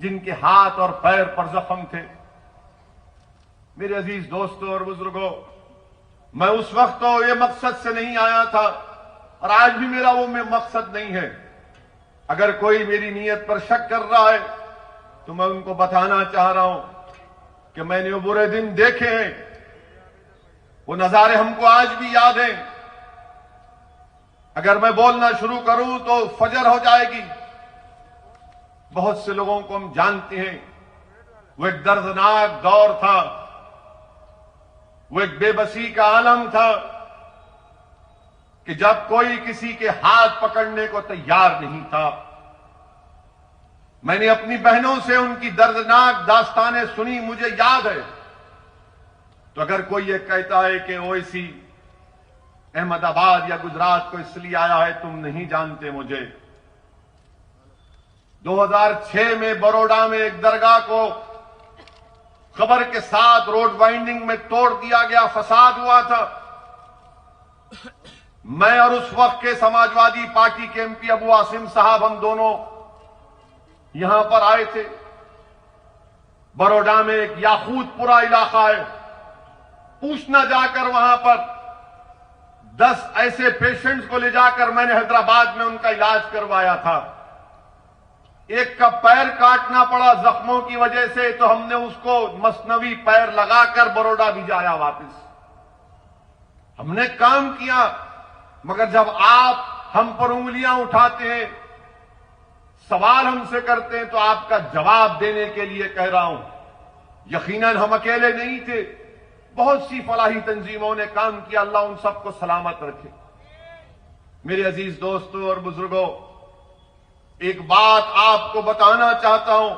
जिनके हाथ और पैर पर जख्म थे। मेरे अजीज दोस्तों और बुजुर्गों, मैं उस वक्त तो ये मकसद से नहीं आया था और आज भी मेरा वो में मकसद नहीं है। अगर कोई मेरी नीयत पर शक कर रहा है तो मैं उनको बताना चाह रहा हूं कि मैंने वो बुरे दिन देखे हैं, वो नजारे हमको आज भी याद हैं। अगर मैं बोलना शुरू करूं तो फजर हो जाएगी। बहुत से लोगों को हम जानते हैं, वो एक दर्दनाक दौर था, वो एक बेबसी का आलम था कि जब कोई किसी के हाथ पकड़ने को तैयार नहीं था। मैंने अपनी बहनों से उनकी दर्दनाक दास्तानें सुनी, मुझे याद है। तो अगर कोई ये कहता है कि ओवैसी अहमदाबाद या गुजरात को इसलिए आया है, तुम नहीं जानते मुझे। 2006 में बड़ौदा में एक दरगाह को खबर के साथ रोड वाइंडिंग में तोड़ दिया गया, फसाद हुआ था। मैं और उस वक्त के समाजवादी पार्टी के एमपी अबू आसिम साहब, हम दोनों यहां पर आए थे। बड़ौदा में एक याकूतपुरा इलाका है, पूछना जाकर वहां पर 10 ऐसे पेशेंट्स को ले जाकर मैंने हैदराबाद में उनका इलाज करवाया था। एक का पैर काटना पड़ा जख्मों की वजह से, तो हमने उसको मसनवी पैर लगाकर बड़ौदा भिजाया वापस। हमने काम किया, मगर जब आप हम पर उंगलियां उठाते हैं, सवाल हमसे करते हैं, तो आपका जवाब देने के लिए कह रहा हूं। यकीनन हम अकेले नहीं थे, बहुत सी फलाही तंजीमों ने काम किया। अल्लाह उन सबको सलामत रखे। मेरे अजीज दोस्तों और बुजुर्गों, एक बात आपको बताना चाहता हूं।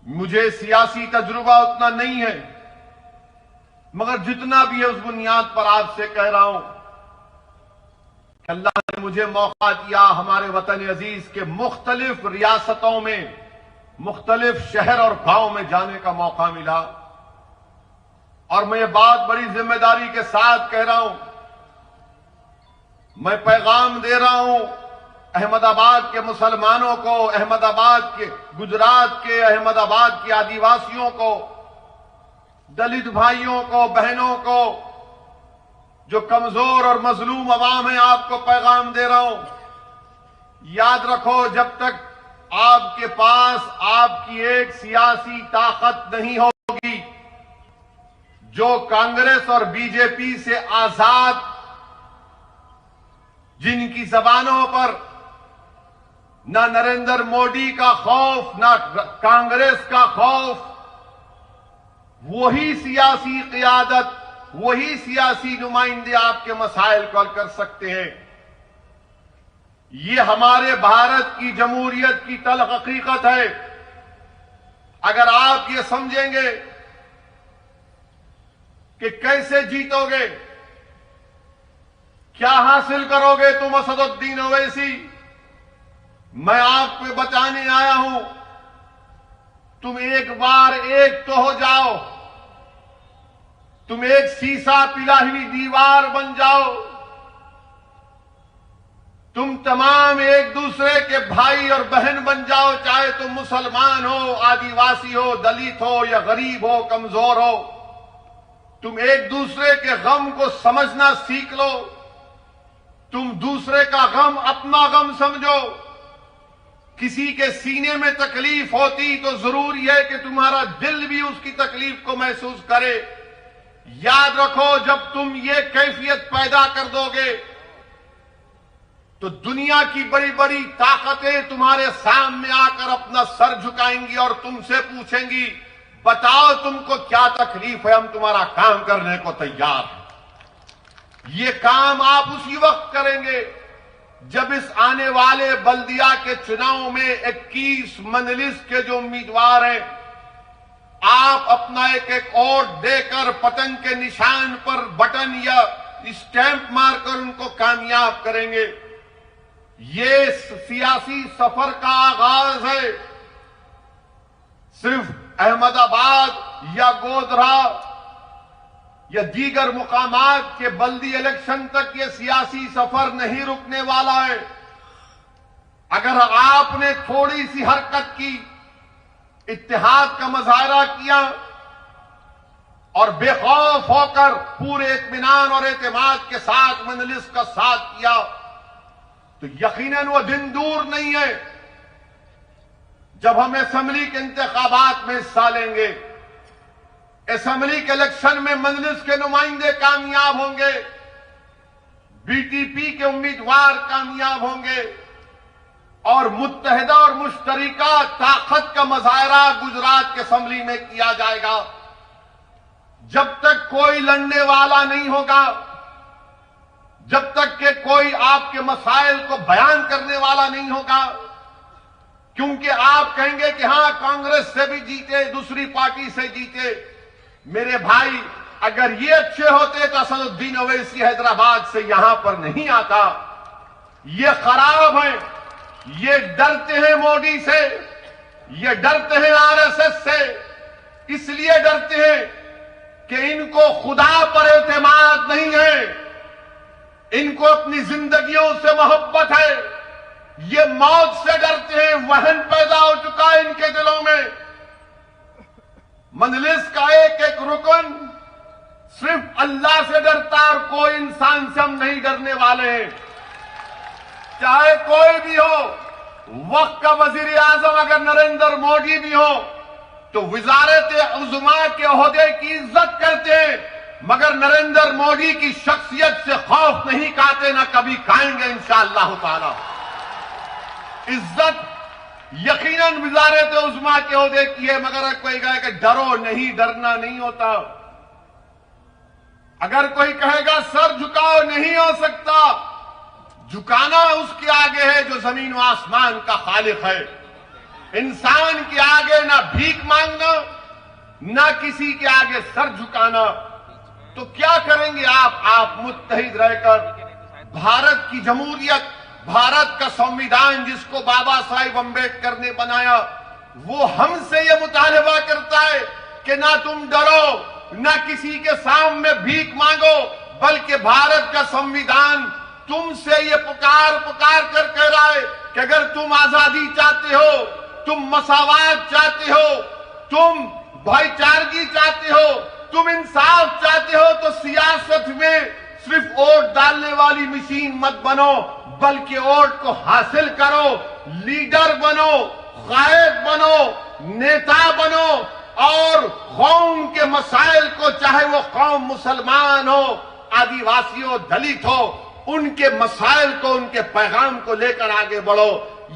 मुझे सियासी तजुर्बा उतना नहीं है, मगर जितना भी है उस बुनियाद पर आपसे कह रहा हूं कि अल्लाह ने मुझे मौका दिया। हमारे वतन अजीज के मुख्तलिफ रियासतों में, मुख्तलिफ शहर और गांव में जाने का मौका मिला, और मैं ये बात बड़ी जिम्मेदारी के साथ कह रहा हूं। मैं पैगाम दे रहा हूं अहमदाबाद के मुसलमानों को, अहमदाबाद के, गुजरात के, अहमदाबाद के आदिवासियों को, दलित भाइयों को, बहनों को, जो कमजोर और मजलूम अवाम है, आपको पैगाम दे रहा हूं। याद रखो, जब तक आपके पास आपकी एक सियासी ताकत नहीं होगी जो कांग्रेस और बीजेपी से आजाद, जिनकी जबानों पर ना नरेंद्र मोदी का खौफ, ना कांग्रेस का खौफ, वही सियासी क़ियादत, वही सियासी नुमाइंदे आपके मसाइल को हल कर सकते हैं। ये हमारे भारत की जमहूरियत की तल्ख हकीकत है। अगर आप ये समझेंगे कि कैसे जीतोगे, क्या हासिल करोगे तुम असदुद्दीन ओवैसी, मैं आपको बताने आया हूं। तुम एक बार एक तो हो जाओ, तुम एक शीशा पिला हुई दीवार बन जाओ। तुम तमाम एक दूसरे के भाई और बहन बन जाओ, चाहे तुम मुसलमान हो, आदिवासी हो, दलित हो या गरीब हो, कमजोर हो। तुम एक दूसरे के गम को समझना सीख लो। तुम दूसरे का गम अपना गम समझो। किसी के सीने में तकलीफ होती तो जरूरी है कि तुम्हारा दिल भी उसकी तकलीफ को महसूस करे। याद रखो, जब तुम ये कैफियत पैदा कर दोगे तो दुनिया की बड़ी बड़ी ताकतें तुम्हारे सामने आकर अपना सर झुकाएंगी और तुमसे पूछेंगी, बताओ तुमको क्या तकलीफ है, हम तुम्हारा काम करने को तैयार हैं। ये काम आप उसी वक्त करेंगे जब इस आने वाले बल्दिया के चुनाव में 21 मंजलिस के जो उम्मीदवार हैं, आप अपना एक एक वोट देकर पतंग के निशान पर बटन या स्टैंप मारकर उनको कामयाब करेंगे। ये सियासी सफर का आगाज है। सिर्फ अहमदाबाद या गोधरा या दीगर मुकामात के बल्दी इलेक्शन तक ये सियासी सफर नहीं रुकने वाला है। अगर आपने थोड़ी सी हरकत की, इत्तेहाद का मुजाहरा किया और बेखौफ होकर पूरे इत्मीनान और एतमाद के साथ मजलिस का साथ किया, तो यकीनन वो दिन दूर नहीं है जब हम असेंबली के इंतखाबात में हिस्सा लेंगे, असेंबली के इलेक्शन में मजलिस के नुमाइंदे कामयाब होंगे, बीटीपी के उम्मीदवार कामयाब होंगे और मुत्तहिदा और मुश्तरिका ताकत का मुजाहरा गुजरात के असेंबली में किया जाएगा। जब तक कोई लड़ने वाला नहीं होगा, जब तक कि कोई आपके मसाइल को बयान करने वाला नहीं होगा, क्योंकि आप कहेंगे कि हां कांग्रेस से भी जीते, दूसरी पार्टी से जीते। मेरे भाई, अगर ये अच्छे होते तो असदुद्दीन ओवैसी हैदराबाद से यहां पर नहीं आता। ये खराब है, ये डरते हैं मोदी से, ये डरते हैं आरएसएस से, इसलिए डरते हैं कि इनको खुदा पर एतमाद नहीं है, इनको अपनी जिंदगियों से मोहब्बत है, ये मौत से डरते हैं, वहन पैदा हो चुका है इनके दिलों में। मजलिस का एक एक रुकन सिर्फ अल्लाह से डरता और कोई इंसान से हम नहीं डरने वाले हैं, चाहे कोई भी हो। वक्त का वजीर आजम अगर नरेंद्र मोदी भी हो तो वजारत उज़्मा के ओहदे की इज्जत करते हैं, मगर नरेंद्र मोदी की शख्सियत से खौफ नहीं खाते, ना कभी खाएंगे इंशाअल्लाह ताला। इज्जत यकीनन वजारत उज़्मा के ओहदे की है, मगर कोई कहे कि डरो नहीं, डरना नहीं होता। अगर कोई कहेगा सर झुकाओ, नहीं हो सकता। झुकाना उसके आगे है जो जमीन व आसमान का खालिक है। इंसान के आगे ना भीख मांगना, ना किसी के आगे सर झुकाना। तो क्या करेंगे आप मुत्तहिद रहकर भारत की जमहूरियत, भारत का संविधान जिसको बाबा साहिब अम्बेडकर ने बनाया, वो हमसे ये मुतालबा करता है कि ना तुम डरो, ना किसी के सामने भीख मांगो, बल्कि भारत का संविधान तुमसे ये पुकार कर कह रहा है कि अगर तुम आजादी चाहते हो, तुम मसावात चाहते हो, तुम भाईचारगी चाहते हो, तुम इंसाफ चाहते हो, तो सियासत में सिर्फ वोट डालने वाली मशीन मत बनो, बल्कि वोट को हासिल करो, लीडर बनो, कायद बनो, नेता बनो और कौम के मसाइल को, चाहे वो कौम मुसलमान हो, आदिवासी हो, दलित हो, उनके मसाइल को, उनके पैगाम को लेकर आगे बढ़ो।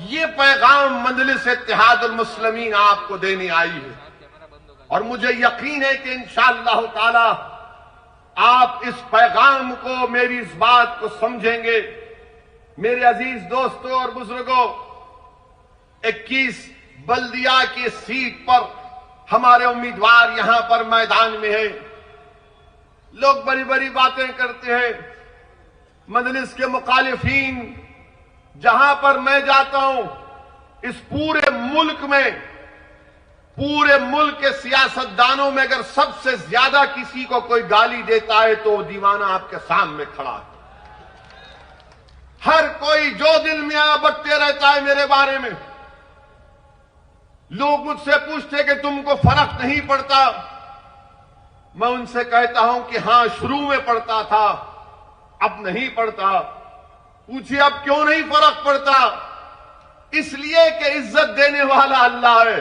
ये पैगाम मजलिस इत्तेहादुल मुस्लिमीन आपको देने आई है और मुझे यकीन है कि इंशाअल्लाह ताला आप इस पैगाम को, मेरी इस बात को समझेंगे। मेरे अजीज दोस्तों और बुजुर्गों, 21 बल्दिया की सीट पर हमारे उम्मीदवार यहां पर मैदान में हैं। लोग बड़ी बड़ी बातें करते हैं। मजलिस के मुखालिफीन, जहां पर मैं जाता हूं, इस पूरे मुल्क के सियासतदानों में अगर सबसे ज्यादा किसी को कोई गाली देता है तो दीवाना आपके सामने खड़ा है। हर कोई जो दिल में आ बकते रहता है मेरे बारे में। लोग मुझसे पूछते कि तुमको फर्क नहीं पड़ता। मैं उनसे कहता हूं कि हां, शुरू में पड़ता था, अब नहीं पड़ता। पूछिए अब क्यों नहीं फर्क पड़ता? इसलिए कि इज्जत देने वाला अल्लाह है,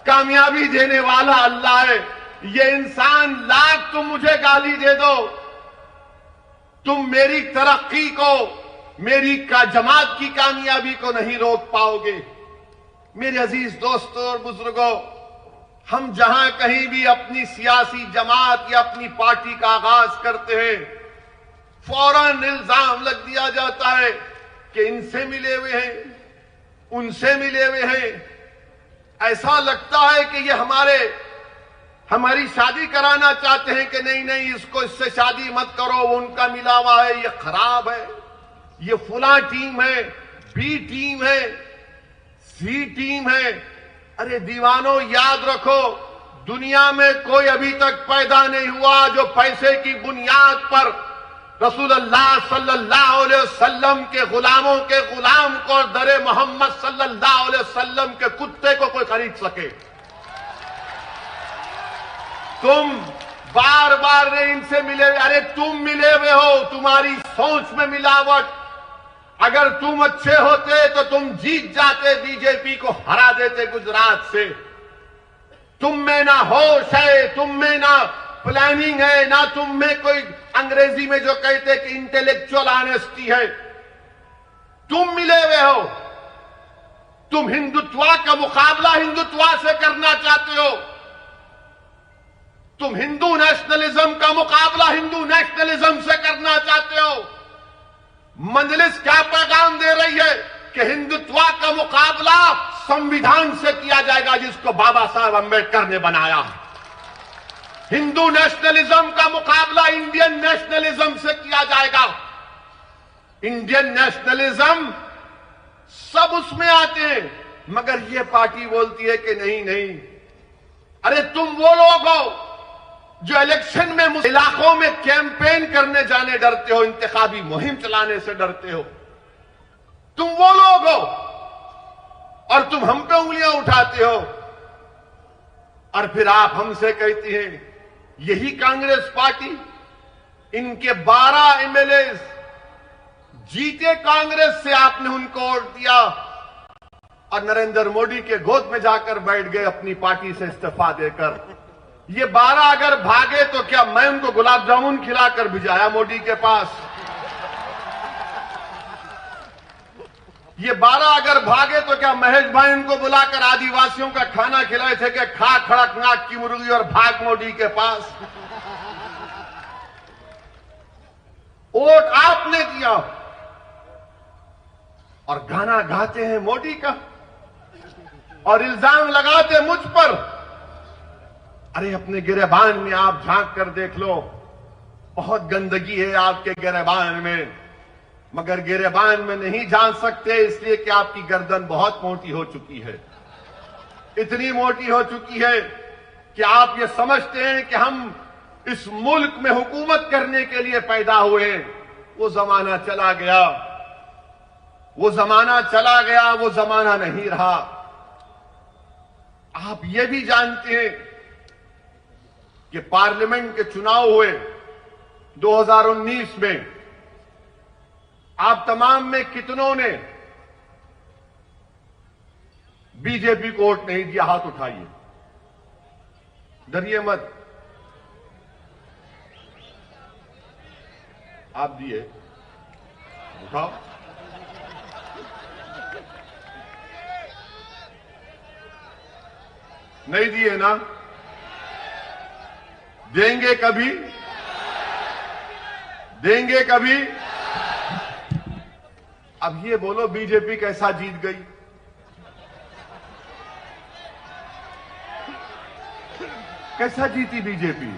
कामयाबी देने वाला अल्लाह है। ये इंसान लाख तुम मुझे गाली दे दो, तुम मेरी तरक्की को, मेरी जमात की कामयाबी को नहीं रोक पाओगे। मेरे अजीज दोस्तों और बुजुर्गों, हम जहां कहीं भी अपनी सियासी जमात या अपनी पार्टी का आगाज करते हैं, फौरन इल्जाम लग दिया जाता है कि इनसे मिले हुए हैं, उनसे मिले हुए हैं। ऐसा लगता है कि ये हमारी शादी कराना चाहते हैं कि नहीं नहीं, इसको इससे शादी मत करो, वो उनका मिला हुआ है, ये खराब है, ये फुला टीम है, बी टीम है, सी टीम है। अरे दीवानों, याद रखो, दुनिया में कोई अभी तक पैदा नहीं हुआ जो पैसे की बुनियाद पर रसूलुल्लाह सल्लल्लाहु अलैहि वसल्लम के गुलामों के गुलाम को और दरे मोहम्मद सल्लल्लाहु अलैहि वसल्लम के कुत्ते को कोई खरीद सके। तुम बार बार इनसे मिले, अरे तुम मिले हुए हो, तुम्हारी सोच में मिलावट। अगर तुम अच्छे होते तो तुम जीत जाते, बीजेपी को हरा देते गुजरात से। तुम में ना होश है, तुम में ना प्लानिंग है, ना तुम में कोई अंग्रेजी में जो कहते कि इंटेलेक्चुअल ऑनेस्टी है। तुम मिले हुए हो, तुम हिंदुत्व का मुकाबला हिंदुत्व से करना चाहते हो, तुम हिंदू नेशनलिज्म का मुकाबला हिंदू नेशनलिज्म से करना चाहते हो। मजलिस क्या पैगाम दे रही है कि हिंदुत्व का मुकाबला संविधान से किया जाएगा जिसको बाबा साहब अंबेडकर ने बनाया। हिंदू नेशनलिज्म का मुकाबला इंडियन नेशनलिज्म से किया जाएगा। इंडियन नेशनलिज्म सब उसमें आते हैं, मगर ये पार्टी बोलती है कि नहीं नहीं। अरे तुम वो लोग हो जो इलेक्शन में इलाकों में कैंपेन करने जाने डरते हो, इंतखाबी मुहिम चलाने से डरते हो। तुम वो लोग हो और तुम हम पे उंगलियां उठाते हो और फिर आप हमसे कहती हैं यही कांग्रेस पार्टी, इनके 12 एमएलए जीते कांग्रेस से, आपने उनको वोट दिया और नरेंद्र मोदी के गोद में जाकर बैठ गए अपनी पार्टी से इस्तीफा देकर। ये 12 अगर भागे तो क्या मैं उनको गुलाब जामुन खिलाकर भिजाया मोदी के पास? ये 12 अगर भागे तो क्या महेश भाई उनको बुलाकर आदिवासियों का खाना खिलाए थे कि खा खड़कनाथ की मुर्गी और भाग मोदी के पास? वोट आपने दिया और गाना गाते हैं मोदी का और इल्जाम लगाते मुझ पर। अरे अपने गिरेबान में आप झांक कर देख लो, बहुत गंदगी है आपके गिरेबान में, मगर गिरेबान में नहीं झांक सकते इसलिए कि आपकी गर्दन बहुत मोटी हो चुकी है। इतनी मोटी हो चुकी है कि आप ये समझते हैं कि हम इस मुल्क में हुकूमत करने के लिए पैदा हुए। वो जमाना चला गया, वो जमाना चला गया, वो जमाना नहीं रहा। आप ये भी जानते हैं कि पार्लियामेंट के चुनाव हुए 2019 में, आप तमाम में कितनों ने बीजेपी को वोट नहीं दिया? हाथ उठाइए, डरिए मत। आप दिए, उठाओ। नहीं दिए ना? देंगे कभी? देंगे कभी? अब ये बोलो बीजेपी कैसा जीत गई? कैसा जीती बीजेपी?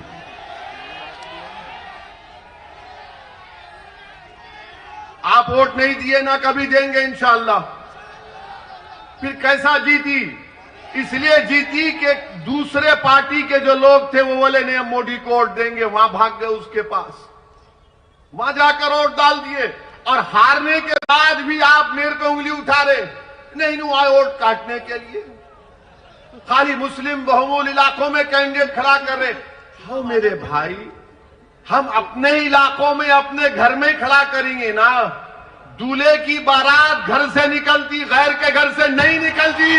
आप वोट नहीं दिए ना, कभी देंगे इंशाअल्लाह। फिर कैसा जीती? इसलिए जीती कि दूसरे पार्टी के जो लोग थे वो बोले नहीं हम मोदी को वोट देंगे, वहां भाग गए उसके पास, वहां जाकर वोट डाल दिए। और हारने के बाद भी आप मेरे पे उंगली उठा रहे, नहीं नु आए वोट काटने के लिए, खाली मुस्लिम बहुमूल इलाकों में कैंडिडेट खड़ा कर रहे। हाँ मेरे भाई, हम अपने इलाकों में अपने घर में खड़ा करेंगे ना। दूल्हे की बारात घर से निकलती, गैर के घर से नहीं निकलती।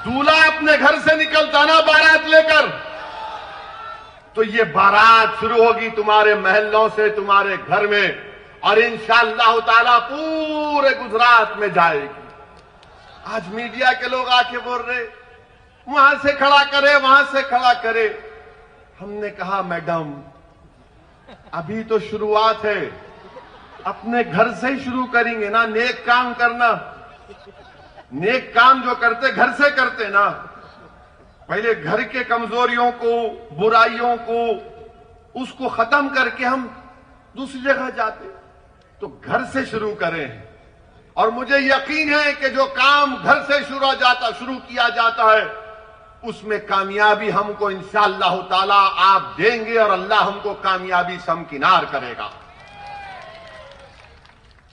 दूल्हा अपने घर से निकलता ना बारात लेकर, तो ये बारात शुरू होगी तुम्हारे महलों से, तुम्हारे घर में, और इंशाअल्लाह ताला पूरे गुजरात में जाएगी। आज मीडिया के लोग आके बोल रहे वहां से खड़ा करे, वहां से खड़ा करे। हमने कहा मैडम अभी तो शुरुआत है, अपने घर से ही शुरू करेंगे ना। नेक काम करना, नेक काम जो करते घर से करते ना। पहले घर के कमजोरियों को, बुराइयों को, उसको खत्म करके हम दूसरी जगह जाते। तो घर से शुरू करें, और मुझे यकीन है कि जो काम घर से शुरू किया जाता है उसमें कामयाबी हमको इंशाअल्लाह ताला आप देंगे और अल्लाह हमको कामयाबी से हमकिनार करेगा।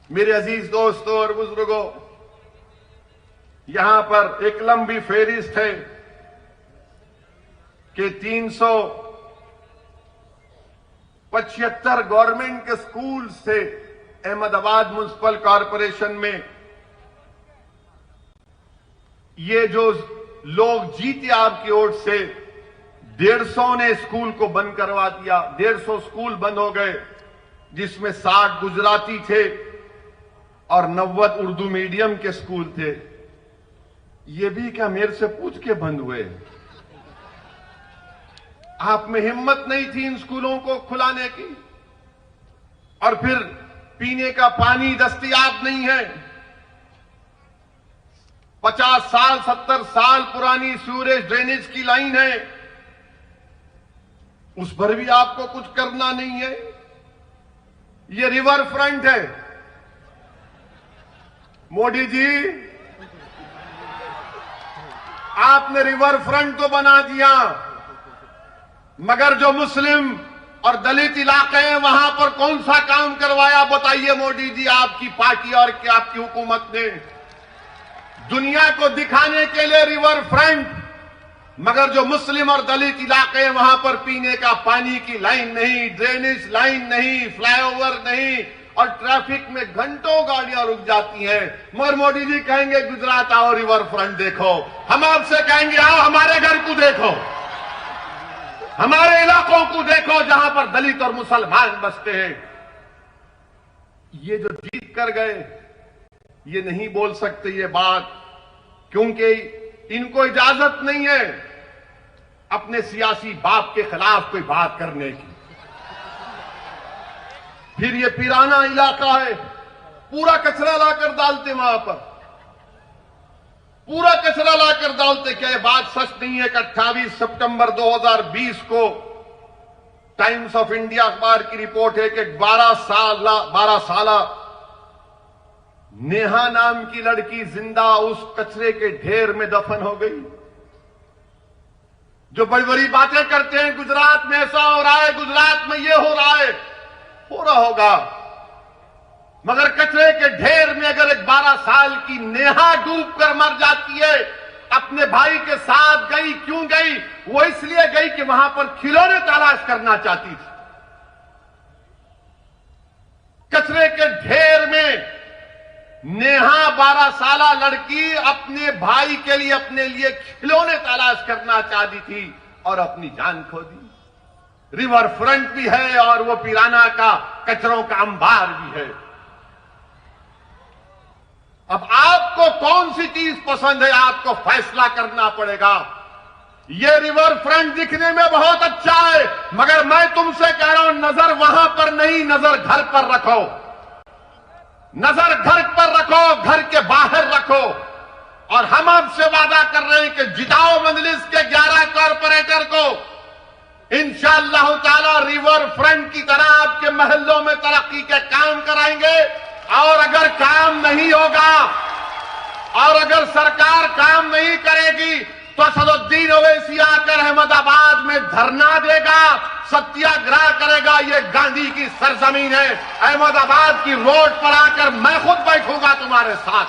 मेरे अजीज दोस्तों और बुजुर्गों, यहां पर एक लंबी फेहरिस्त है कि 375 गवर्नमेंट के स्कूल से अहमदाबाद म्युनिसिपल कॉरपोरेशन में ये जो लोग जीते आपकी ओर से 150 ने स्कूल को बंद करवा दिया। 150 स्कूल बंद हो गए, जिसमें 60 गुजराती थे और 90 उर्दू मीडियम के स्कूल थे। ये भी क्या मेरे से पूछ के बंद हुए? आप में हिम्मत नहीं थी इन स्कूलों को खुलाने की। और फिर पीने का पानी दस्तयाब नहीं है। 50 साल 70 साल पुरानी सीवरेज ड्रेनेज की लाइन है, उस पर भी आपको कुछ करना नहीं है। ये रिवर फ्रंट है। मोदी जी, आपने रिवर फ्रंट तो बना दिया, मगर जो मुस्लिम और दलित इलाके हैं वहां पर कौन सा काम करवाया? बताइए मोदी जी, आपकी पार्टी और क्या आपकी हुकूमत ने? दुनिया को दिखाने के लिए रिवर फ्रंट, मगर जो मुस्लिम और दलित इलाके हैं वहां पर पीने का पानी की लाइन नहीं, ड्रेनेज लाइन नहीं, फ्लाईओवर नहीं, और ट्रैफिक में घंटों गाड़ियां रुक जाती हैं। मगर मोदी जी कहेंगे गुजरात आओ, रिवर फ्रंट देखो। हम आपसे कहेंगे आओ हमारे घर को देखो, हमारे इलाकों को देखो जहां पर दलित और मुसलमान बसते हैं। ये जो जीत कर गए, ये नहीं बोल सकते ये बात, क्योंकि इनको इजाजत नहीं है अपने सियासी बाप के खिलाफ कोई बात करने की। फिर ये पिराना इलाका है, पूरा कचरा लाकर डालते वहां पर, पूरा कचरा लाकर डालते। क्या ये बात सच नहीं है कि 28 सितंबर 2020 को टाइम्स ऑफ इंडिया अखबार की रिपोर्ट है कि 12 साल नेहा नाम की लड़की जिंदा उस कचरे के ढेर में दफन हो गई। जो बड़ी बड़ी बातें करते हैं गुजरात में ऐसा हो रहा है, गुजरात में ये हो रहा है, हो रहा होगा, मगर कचरे के ढेर में अगर एक 12 साल की नेहा डूब कर मर जाती है, अपने भाई के साथ गई, क्यों गई? वो इसलिए गई कि वहां पर खिलौने तलाश करना चाहती थी। कचरे के ढेर में नेहा 12 साला लड़की अपने भाई के लिए, अपने लिए खिलौने तलाश करना चाहती थी और अपनी जान खो दी। रिवर फ्रंट भी है और वो पिराना का कचरों का अंबार भी है। अब आपको कौन सी चीज पसंद है, आपको फैसला करना पड़ेगा। ये रिवर फ्रंट दिखने में बहुत अच्छा है, मगर मैं तुमसे कह रहा हूं नजर वहां पर नहीं, नजर घर पर रखो, नजर घर पर रखो, घर के बाहर रखो। और हम आपसे वादा कर रहे हैं कि जिताओ मजलिस के 11 कॉरपोरेटर को, इंशाअल्लाह ताला रिवर फ्रंट की तरह आपके महल्लों में तरक्की के काम कराएंगे। और अगर काम नहीं होगा और अगर सरकार काम नहीं करेगी तो असदुद्दीन ओवैसी आकर अहमदाबाद में धरना देगा, सत्याग्रह करेगा। ये गांधी की सरजमीन है। अहमदाबाद की रोड पर आकर मैं खुद बैठूंगा तुम्हारे साथ।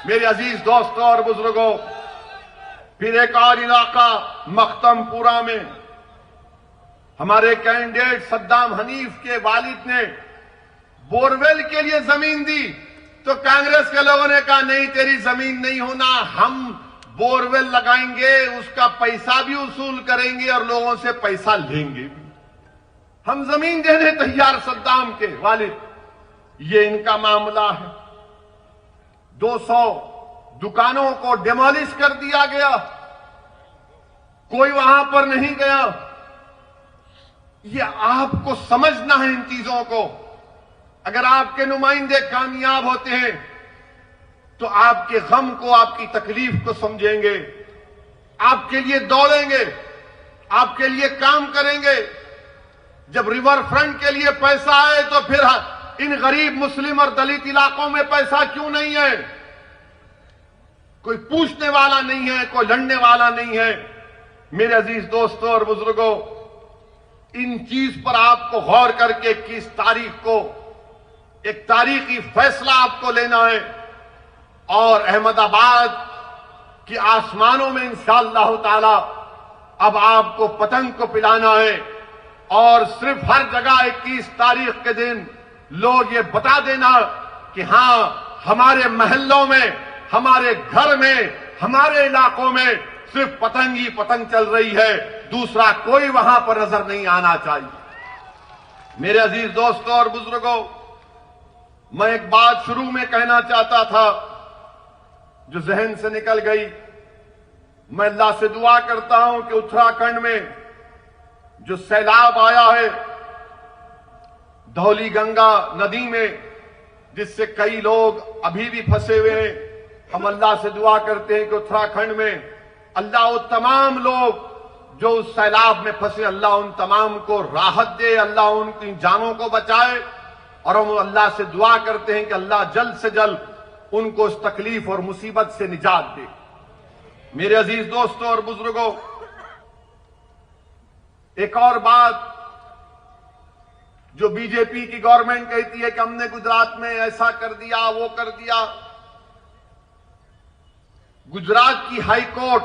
मेरे अजीज दोस्तों और बुजुर्गों, फिर एक और इलाका मख्तमपुरा में हमारे कैंडिडेट सद्दाम हनीफ के वालिद ने बोरवेल के लिए जमीन दी, तो कांग्रेस के लोगों ने कहा नहीं, तेरी जमीन नहीं होना, हम बोरवेल लगाएंगे, उसका पैसा भी वसूल करेंगे और लोगों से पैसा लेंगे भी। हम जमीन देने तैयार सद्दाम के वालिद। ये इनका मामला है। 200 दुकानों को डिमोलिश कर दिया गया, कोई वहां पर नहीं गया। ये आपको समझना है इन चीजों को। अगर आपके नुमाइंदे कामयाब होते हैं तो आपके गम को, आपकी तकलीफ को समझेंगे, आपके लिए दौड़ेंगे, आपके लिए काम करेंगे। जब रिवर फ्रंट के लिए पैसा आए तो फिर इन गरीब मुस्लिम और दलित इलाकों में पैसा क्यों नहीं है? कोई पूछने वाला नहीं है, कोई लड़ने वाला नहीं है। मेरे अजीज दोस्तों और बुजुर्गों, इन चीज पर आपको गौर करके 21 तारीख को एक तारीखी फैसला आपको लेना है और अहमदाबाद कि आसमानों में इंशाअल्लाह ताला अब आपको पतंग को पिलाना है और सिर्फ हर जगह 21 तारीख के दिन लोग ये बता देना कि हां, हमारे महल्लों में, हमारे घर में, हमारे इलाकों में सिर्फ पतंग ही पतंग चल रही है, दूसरा कोई वहां पर नजर नहीं आना चाहिए। मेरे अजीज दोस्तों और बुजुर्गों, मैं एक बात शुरू में कहना चाहता था जो जहन से निकल गई। मैं अल्लाह से दुआ करता हूं कि उत्तराखंड में जो सैलाब आया है धौली गंगा नदी में, जिससे कई लोग अभी भी फंसे हुए हैं, हम अल्लाह से दुआ करते हैं कि उत्तराखंड में अल्लाह वो तमाम लोग जो उस सैलाब में फंसे, अल्लाह उन तमाम को राहत दे, अल्लाह उनकी जानों को बचाए। और हम अल्लाह से दुआ करते हैं कि अल्लाह जल्द से जल्द उनको उस तकलीफ और मुसीबत से निजात दे। मेरे अजीज दोस्तों और बुजुर्गों, एक और बात जो बीजेपी की गवर्नमेंट कहती है कि हमने गुजरात में ऐसा कर दिया, वो कर दिया। गुजरात की हाई कोर्ट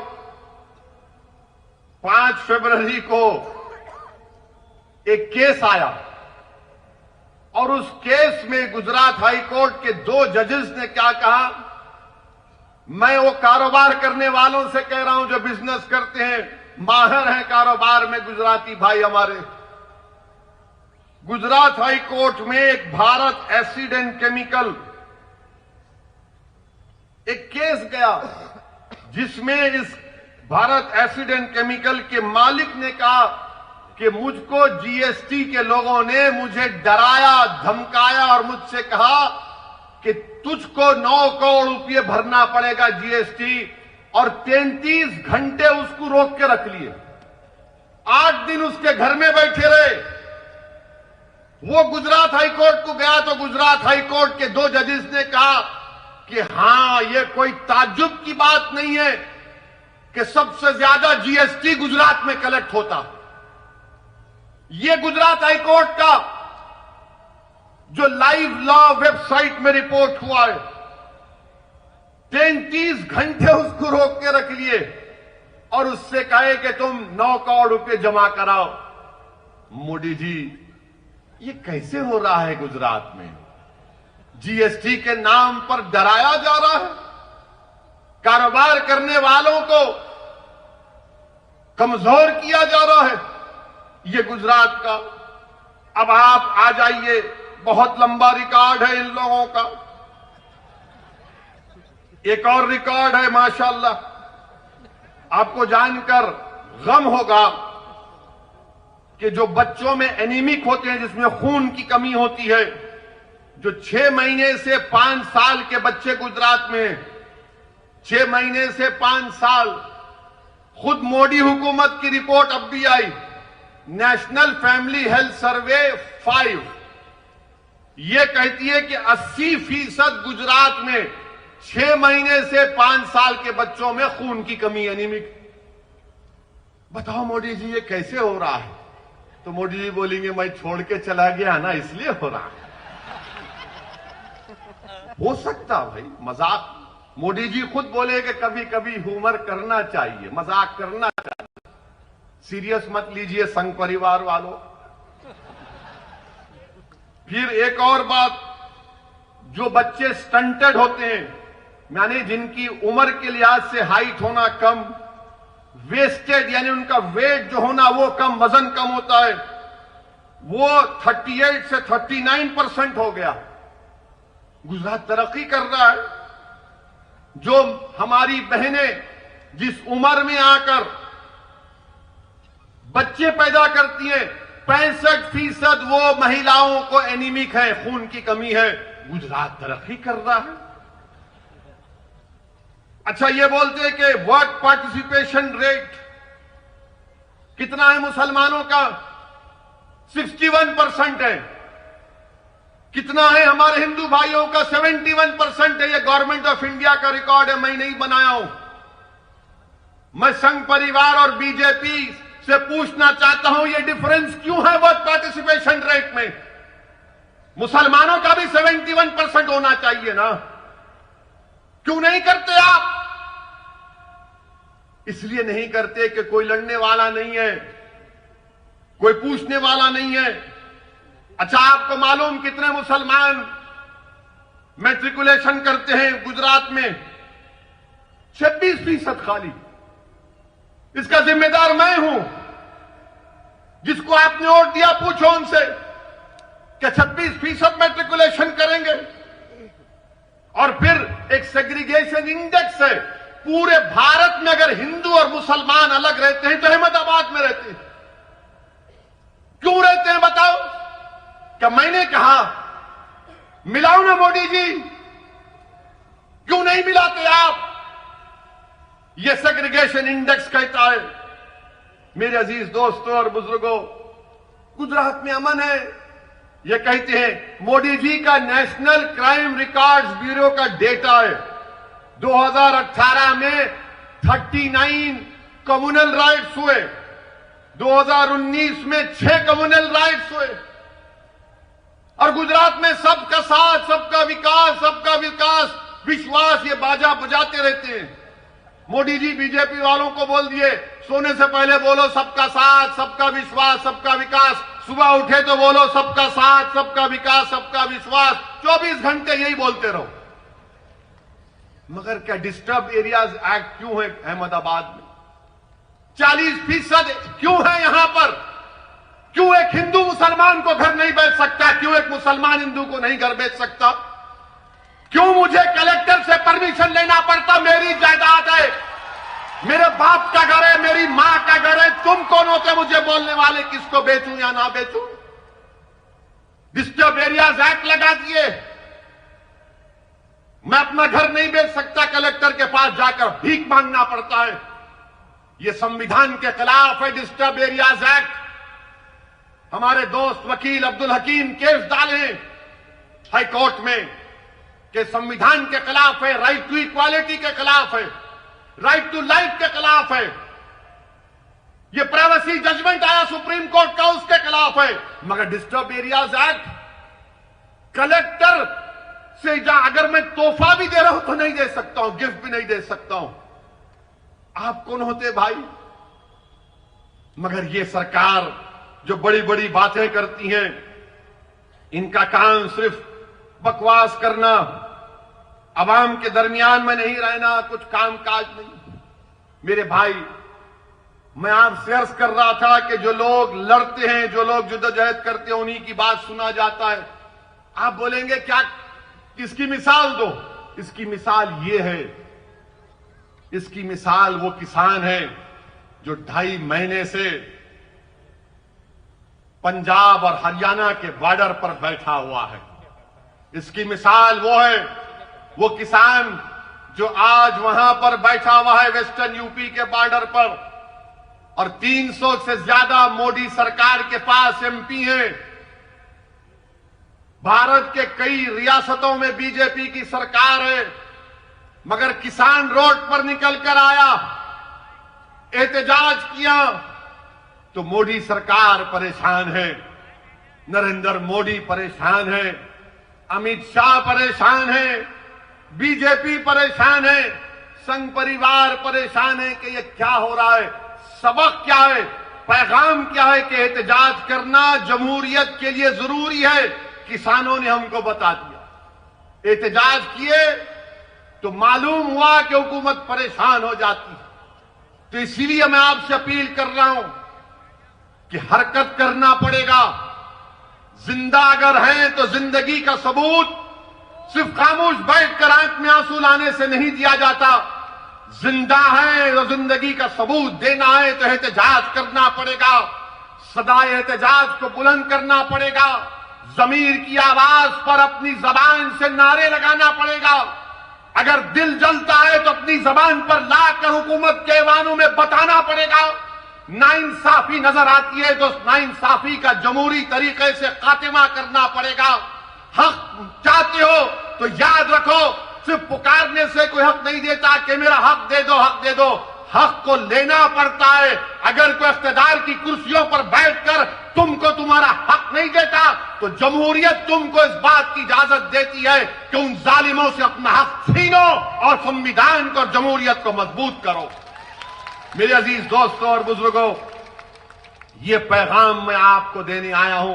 5 फरवरी को एक केस आया और उस केस में गुजरात हाई कोर्ट के 2 जजेस ने क्या कहा, मैं वो कारोबार करने वालों से कह रहा हूं जो बिजनेस करते हैं, माहिर हैं कारोबार में गुजराती भाई हमारे। गुजरात हाई कोर्ट में एक भारत एसिड एंड केमिकल एक केस गया जिसमें इस भारत एसिड एंड केमिकल के मालिक ने कहा कि मुझको जीएसटी के लोगों ने मुझे डराया, धमकाया और मुझसे कहा कि तुझको 9 करोड़ रुपए भरना पड़ेगा जीएसटी, और 33 घंटे उसको रोक के रख लिए। 8 दिन उसके घर में बैठे रहे। वो गुजरात हाई कोर्ट को गया तो गुजरात हाई कोर्ट के 2 जजेस ने कहा कि हां, ये कोई ताज्जुब की बात नहीं है कि सबसे ज्यादा जीएसटी गुजरात में कलेक्ट होता। ये गुजरात हाई कोर्ट का जो लाइव लॉ वेबसाइट में रिपोर्ट हुआ है, 33 घंटे उसको रोक के रख लिए और उससे कहे कि तुम 9 करोड़ रुपए जमा कराओ। मोदी जी, ये कैसे हो रहा है गुजरात में? जीएसटी के नाम पर डराया जा रहा है, कारोबार करने वालों को कमजोर किया जा रहा है। ये गुजरात का, अब आप आ जाइए, बहुत लंबा रिकॉर्ड है इन लोगों का। एक और रिकॉर्ड है माशाअल्लाह, आपको जानकर गम होगा कि जो बच्चों में एनीमिक होते हैं, जिसमें खून की कमी होती है, जो 6 महीने से 5 साल के बच्चे गुजरात में, 6 महीने से 5 साल, खुद मोदी हुकूमत की रिपोर्ट अब भी आई, नेशनल फैमिली हेल्थ सर्वे 5 ये कहती है कि 80% गुजरात में 6 महीने से 5 साल के बच्चों में खून की कमी, एनीमिक। बताओ मोदी जी, ये कैसे हो रहा है? तो मोदी जी बोलेंगे, मैं छोड़ के चला गया ना, इसलिए हो रहा है। हो सकता भाई, मजाक। मोदी जी खुद बोले कि कभी कभी ह्यूमर करना चाहिए, मजाक करना चाहिए, सीरियस मत लीजिए संघ परिवार वालों। फिर एक और बात, जो बच्चे स्टंटेड होते हैं, यानी जिनकी उम्र के लिहाज से हाइट होना कम, वेस्टेड यानी उनका वेट जो होना वो कम, वजन कम होता है, वो 38 से 39% हो गया। गुजरात तरक्की कर रहा है। जो हमारी बहनें जिस उम्र में आकर बच्चे पैदा करती हैं, 65% वो महिलाओं को एनीमिक है, खून की कमी है। गुजरात तरक्की कर रहा है। अच्छा, ये बोलते हैं कि वर्क पार्टिसिपेशन रेट कितना है मुसलमानों का? 61% है। कितना है हमारे हिंदू भाइयों का? 71% है। ये गवर्नमेंट ऑफ इंडिया का रिकॉर्ड है, मैं नहीं बनाया हूं। मैं संघ परिवार और बीजेपी से पूछना चाहता हूं, ये डिफरेंस क्यों है वोट पार्टिसिपेशन रेट में? मुसलमानों का भी 71% होना चाहिए ना, क्यों नहीं करते आप? इसलिए नहीं करते कि कोई लड़ने वाला नहीं है, कोई पूछने वाला नहीं है। अच्छा, आपको मालूम कितने मुसलमान मैट्रिकुलेशन करते हैं गुजरात में? 26% खाली। इसका जिम्मेदार मैं हूं। जिसको आपने वोट दिया, पूछो उनसे कि 26% मैट्रिकुलेशन करेंगे। और फिर एक सेग्रीगेशन इंडेक्स है। पूरे भारत में अगर हिंदू और मुसलमान अलग रहते हैं तो अहमदाबाद में रहते हैं। क्यों रहते हैं बताओ? क्या मैंने कहा मिलाओ ना मोदी जी? क्यों नहीं मिलाते आप? यह सेग्रीगेशन इंडेक्स कहता है। मेरे अजीज दोस्तों और बुजुर्गों, गुजरात में अमन है। यह कहते हैं, मोदी जी का नेशनल क्राइम रिकॉर्ड्स ब्यूरो का डेटा है, 2018 में 39 कम्युनल राइट्स हुए, 2019 में 6 कम्युनल राइट्स हुए। और गुजरात में सबका साथ, सबका विकास, विश्वास, ये बाजा बजाते रहते हैं। मोदी जी बीजेपी वालों को बोल दिए, सोने से पहले बोलो सबका साथ, सबका विश्वास, सबका विकास। सुबह उठे तो बोलो सबका साथ, सबका विकास, सबका विश्वास। 24 घंटे यही बोलते रहो। मगर क्या डिस्टर्ब एरियाज एक्ट क्यों है अहमदाबाद में? 40% क्यों है यहां पर? क्यों एक हिंदू मुसलमान को घर नहीं बेच सकता? क्यों एक मुसलमान हिंदू को नहीं घर बेच सकता? क्यों मुझे कलेक्टर से परमिशन लेना पड़ता? मेरी जायदाद है, मेरे बाप का घर है, मेरी मां का घर है। तुम कौन होते मुझे बोलने वाले किसको बेचूं या ना बेचूं? डिस्टर्ब एरियाज एक्ट लगा दिए। मैं अपना घर नहीं बेच सकता, कलेक्टर के पास जाकर भीख मांगना पड़ता है। यह संविधान के खिलाफ है डिस्टर्ब एरियाज एक्ट। हमारे दोस्त वकील अब्दुल हकीम केस डाले हाई कोर्ट में कि संविधान के खिलाफ है, राइट टू इक्वालिटी के खिलाफ है, राइट टू लाइफ के खिलाफ है। यह प्राइवेसी जजमेंट आया सुप्रीम कोर्ट का, उसके खिलाफ है। मगर डिस्टर्ब एरियाज एक्ट, कलेक्टर से अगर मैं तोहफा भी दे रहा हूं तो नहीं दे सकता हूं, गिफ्ट भी नहीं दे सकता हूं। आप कौन होते भाई? मगर यह सरकार जो बड़ी बड़ी बातें करती हैं, इनका काम सिर्फ बकवास करना, अवाम के दरमियान में नहीं रहना, कुछ काम काज नहीं। मेरे भाई, मैं आपसे अर्ज कर रहा था कि जो लोग लड़ते हैं, जो लोग जद्दोजहद करते हैं, उन्हीं की बात सुना जाता है। आप बोलेंगे क्या, इसकी मिसाल दो। इसकी मिसाल ये है, इसकी मिसाल वो किसान है जो 2.5 महीने से पंजाब और हरियाणा के बॉर्डर पर बैठा हुआ है। इसकी मिसाल वो है, वो किसान जो आज वहां पर बैठा हुआ है वेस्टर्न यूपी के बॉर्डर पर, और 300 से ज्यादा मोदी सरकार के पास एमपी हैं। भारत के कई रियासतों में बीजेपी की सरकार है, मगर किसान रोड पर निकलकर आया, एहतजाज किया, तो मोदी सरकार परेशान है, नरेंद्र मोदी परेशान है, अमित शाह परेशान है, बीजेपी परेशान है, संघ परिवार परेशान है कि ये क्या हो रहा है। सबक क्या है, पैगाम क्या है कि एहतजाज करना जमहूरियत के लिए जरूरी है। किसानों ने हमको बता दिया, एहतजाज किए तो मालूम हुआ कि हुकूमत परेशान हो जाती है। तो इसीलिए मैं आपसे अपील कर रहा हूं कि हरकत करना पड़ेगा। जिंदा अगर हैं तो जिंदगी का सबूत सिर्फ खामोश बैठकर आंख में आंसू लाने से नहीं दिया जाता। जिंदा है तो जिंदगी का सबूत देना है तो एहतजाज करना पड़ेगा। सदा एहतजाज को बुलंद करना पड़ेगा। जमीर की आवाज पर अपनी जबान से नारे लगाना पड़ेगा। अगर दिल जलता है तो अपनी जबान पर लाकर हुकूमत के ऐवानों में बताना पड़ेगा। नाइंसाफी नजर आती है तो नाइंसाफी का जमहूरी तरीके से खात्मा करना पड़ेगा। हक चाहते हो तो याद रखो, सिर्फ पुकारने से कोई हक नहीं देता कि मेरा हक दे दो, हक दे दो। हक को लेना पड़ता है। अगर कोई इख्तिदार की कुर्सियों पर बैठकर तुमको तुम्हारा हक नहीं देता तो जमहूरियत तुमको इस बात की इजाजत देती है कि उन जालिमों से अपना हक छीनो और संविधान को और जमहूरियत को मजबूत करो। मेरे अजीज दोस्तों और बुजुर्गों, ये पैगाम मैं आपको देने आया हूं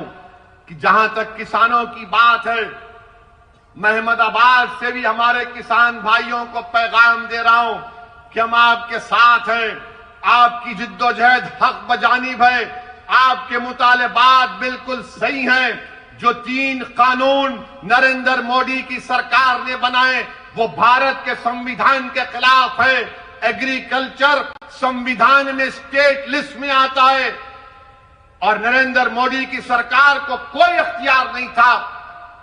कि जहां तक किसानों की बात है, मैं अहमदाबाद से भी हमारे किसान भाइयों को पैगाम दे रहा हूं कि हम आपके साथ हैं। आपकी जिद्दोजहद हक बजानिब है, आपके मुतालबात बिल्कुल सही हैं। जो 3 कानून नरेंद्र मोदी की सरकार ने बनाए वो भारत के संविधान के खिलाफ है। एग्रीकल्चर संविधान में स्टेट लिस्ट में आता है और नरेंद्र मोदी की सरकार को कोई अख्तियार नहीं था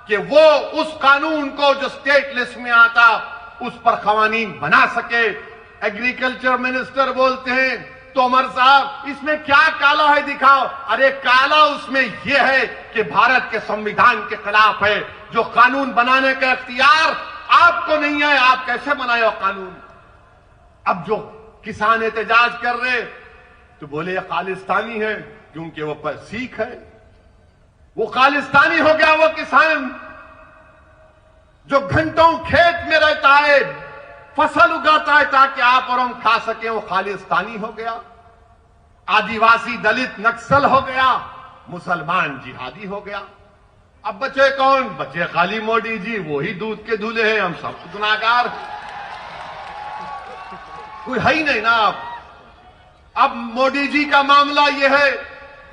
कि वो उस कानून को जो स्टेट लिस्ट में आता उस पर कवानीन बना सके। एग्रीकल्चर मिनिस्टर बोलते हैं तोमर साहब इसमें क्या काला है दिखाओ। अरे काला उसमें यह है कि भारत के संविधान के खिलाफ है। जो कानून बनाने का इख्तियार आपको नहीं है, आप कैसे बनाए हो कानून। अब जो किसान एहतजाज कर रहे तो बोले ये खालिस्तानी है क्योंकि वो पर सिख है। वो खालिस्तानी हो गया वो किसान जो घंटों खेत में रहता है, फसल उगाता है ताकि आप और हम खा सके, वो खालिस्तानी हो गया। आदिवासी दलित नक्सल हो गया, मुसलमान जिहादी हो गया। अब बचे कौन? बचे खाली मोदी जी, वही दूध के धुले हैं, हम सब गुनाहगार, कोई है ही नहीं ना। अब मोदी जी का मामला यह है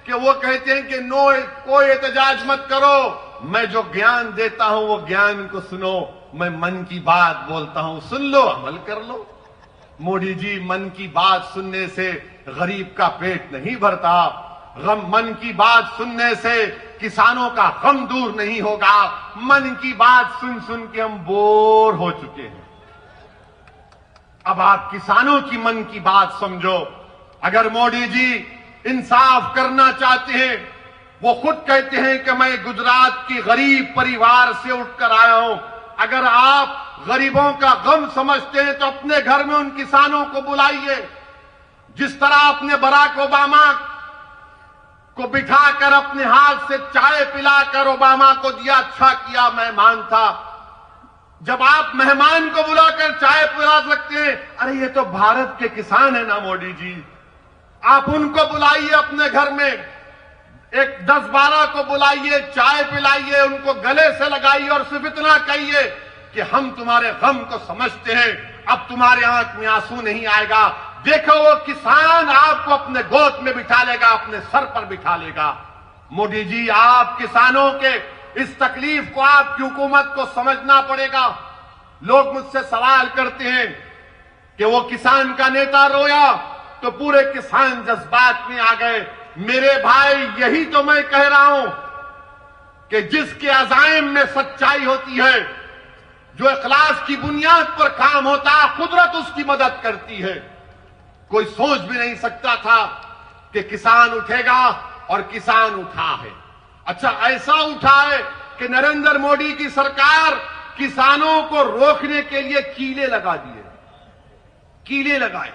कि वो कहते हैं कि नो, कोई एहतजाज मत करो, मैं जो ज्ञान देता हूं वो ज्ञान को सुनो, मैं मन की बात बोलता हूं, सुन लो, अमल कर लो। मोदी जी, मन की बात सुनने से गरीब का पेट नहीं भरता, मन की बात सुनने से किसानों का गम दूर नहीं होगा। मन की बात सुन सुन के हम बोर हो चुके हैं। अब आप किसानों की मन की बात समझो। अगर मोदी जी इंसाफ करना चाहते हैं, वो खुद कहते हैं कि मैं गुजरात की गरीब परिवार से उठकर आया हूं। अगर आप गरीबों का गम समझते हैं तो अपने घर में उन किसानों को बुलाइए। जिस तरह आपने बराक ओबामा को बिठाकर अपने हाथ से चाय पिलाकर ओबामा को दिया, अच्छा किया, मेहमान था। जब आप मेहमान को बुलाकर चाय पिला सकते हैं, अरे ये तो भारत के किसान है ना मोदी जी, आप उनको बुलाइए अपने घर में, एक 10-12 को बुलाइए, चाय पिलाइए, उनको गले से लगाइए और सिर्फ इतना कहिए कि हम तुम्हारे गम को समझते हैं, अब तुम्हारे आंख में आंसू नहीं आएगा। देखो वो किसान आपको अपने गोद में बिठा लेगा, अपने सर पर बिठा लेगा। मोदी जी, आप किसानों के इस तकलीफ को आपकी हुकूमत को समझना पड़ेगा। लोग मुझसे सवाल करते हैं कि वो किसान का नेता रोया तो पूरे किसान जज्बात में आ गए। मेरे भाई, यही तो मैं कह रहा हूं कि जिसके अज़ाइम में सच्चाई होती है, जो इखलास की बुनियाद पर काम होता है, कुदरत उसकी मदद करती है। कोई सोच भी नहीं सकता था कि किसान उठेगा और किसान उठा है। अच्छा, ऐसा उठा है कि नरेंद्र मोदी की सरकार किसानों को रोकने के लिए कीले लगा दिए, कीले लगाए।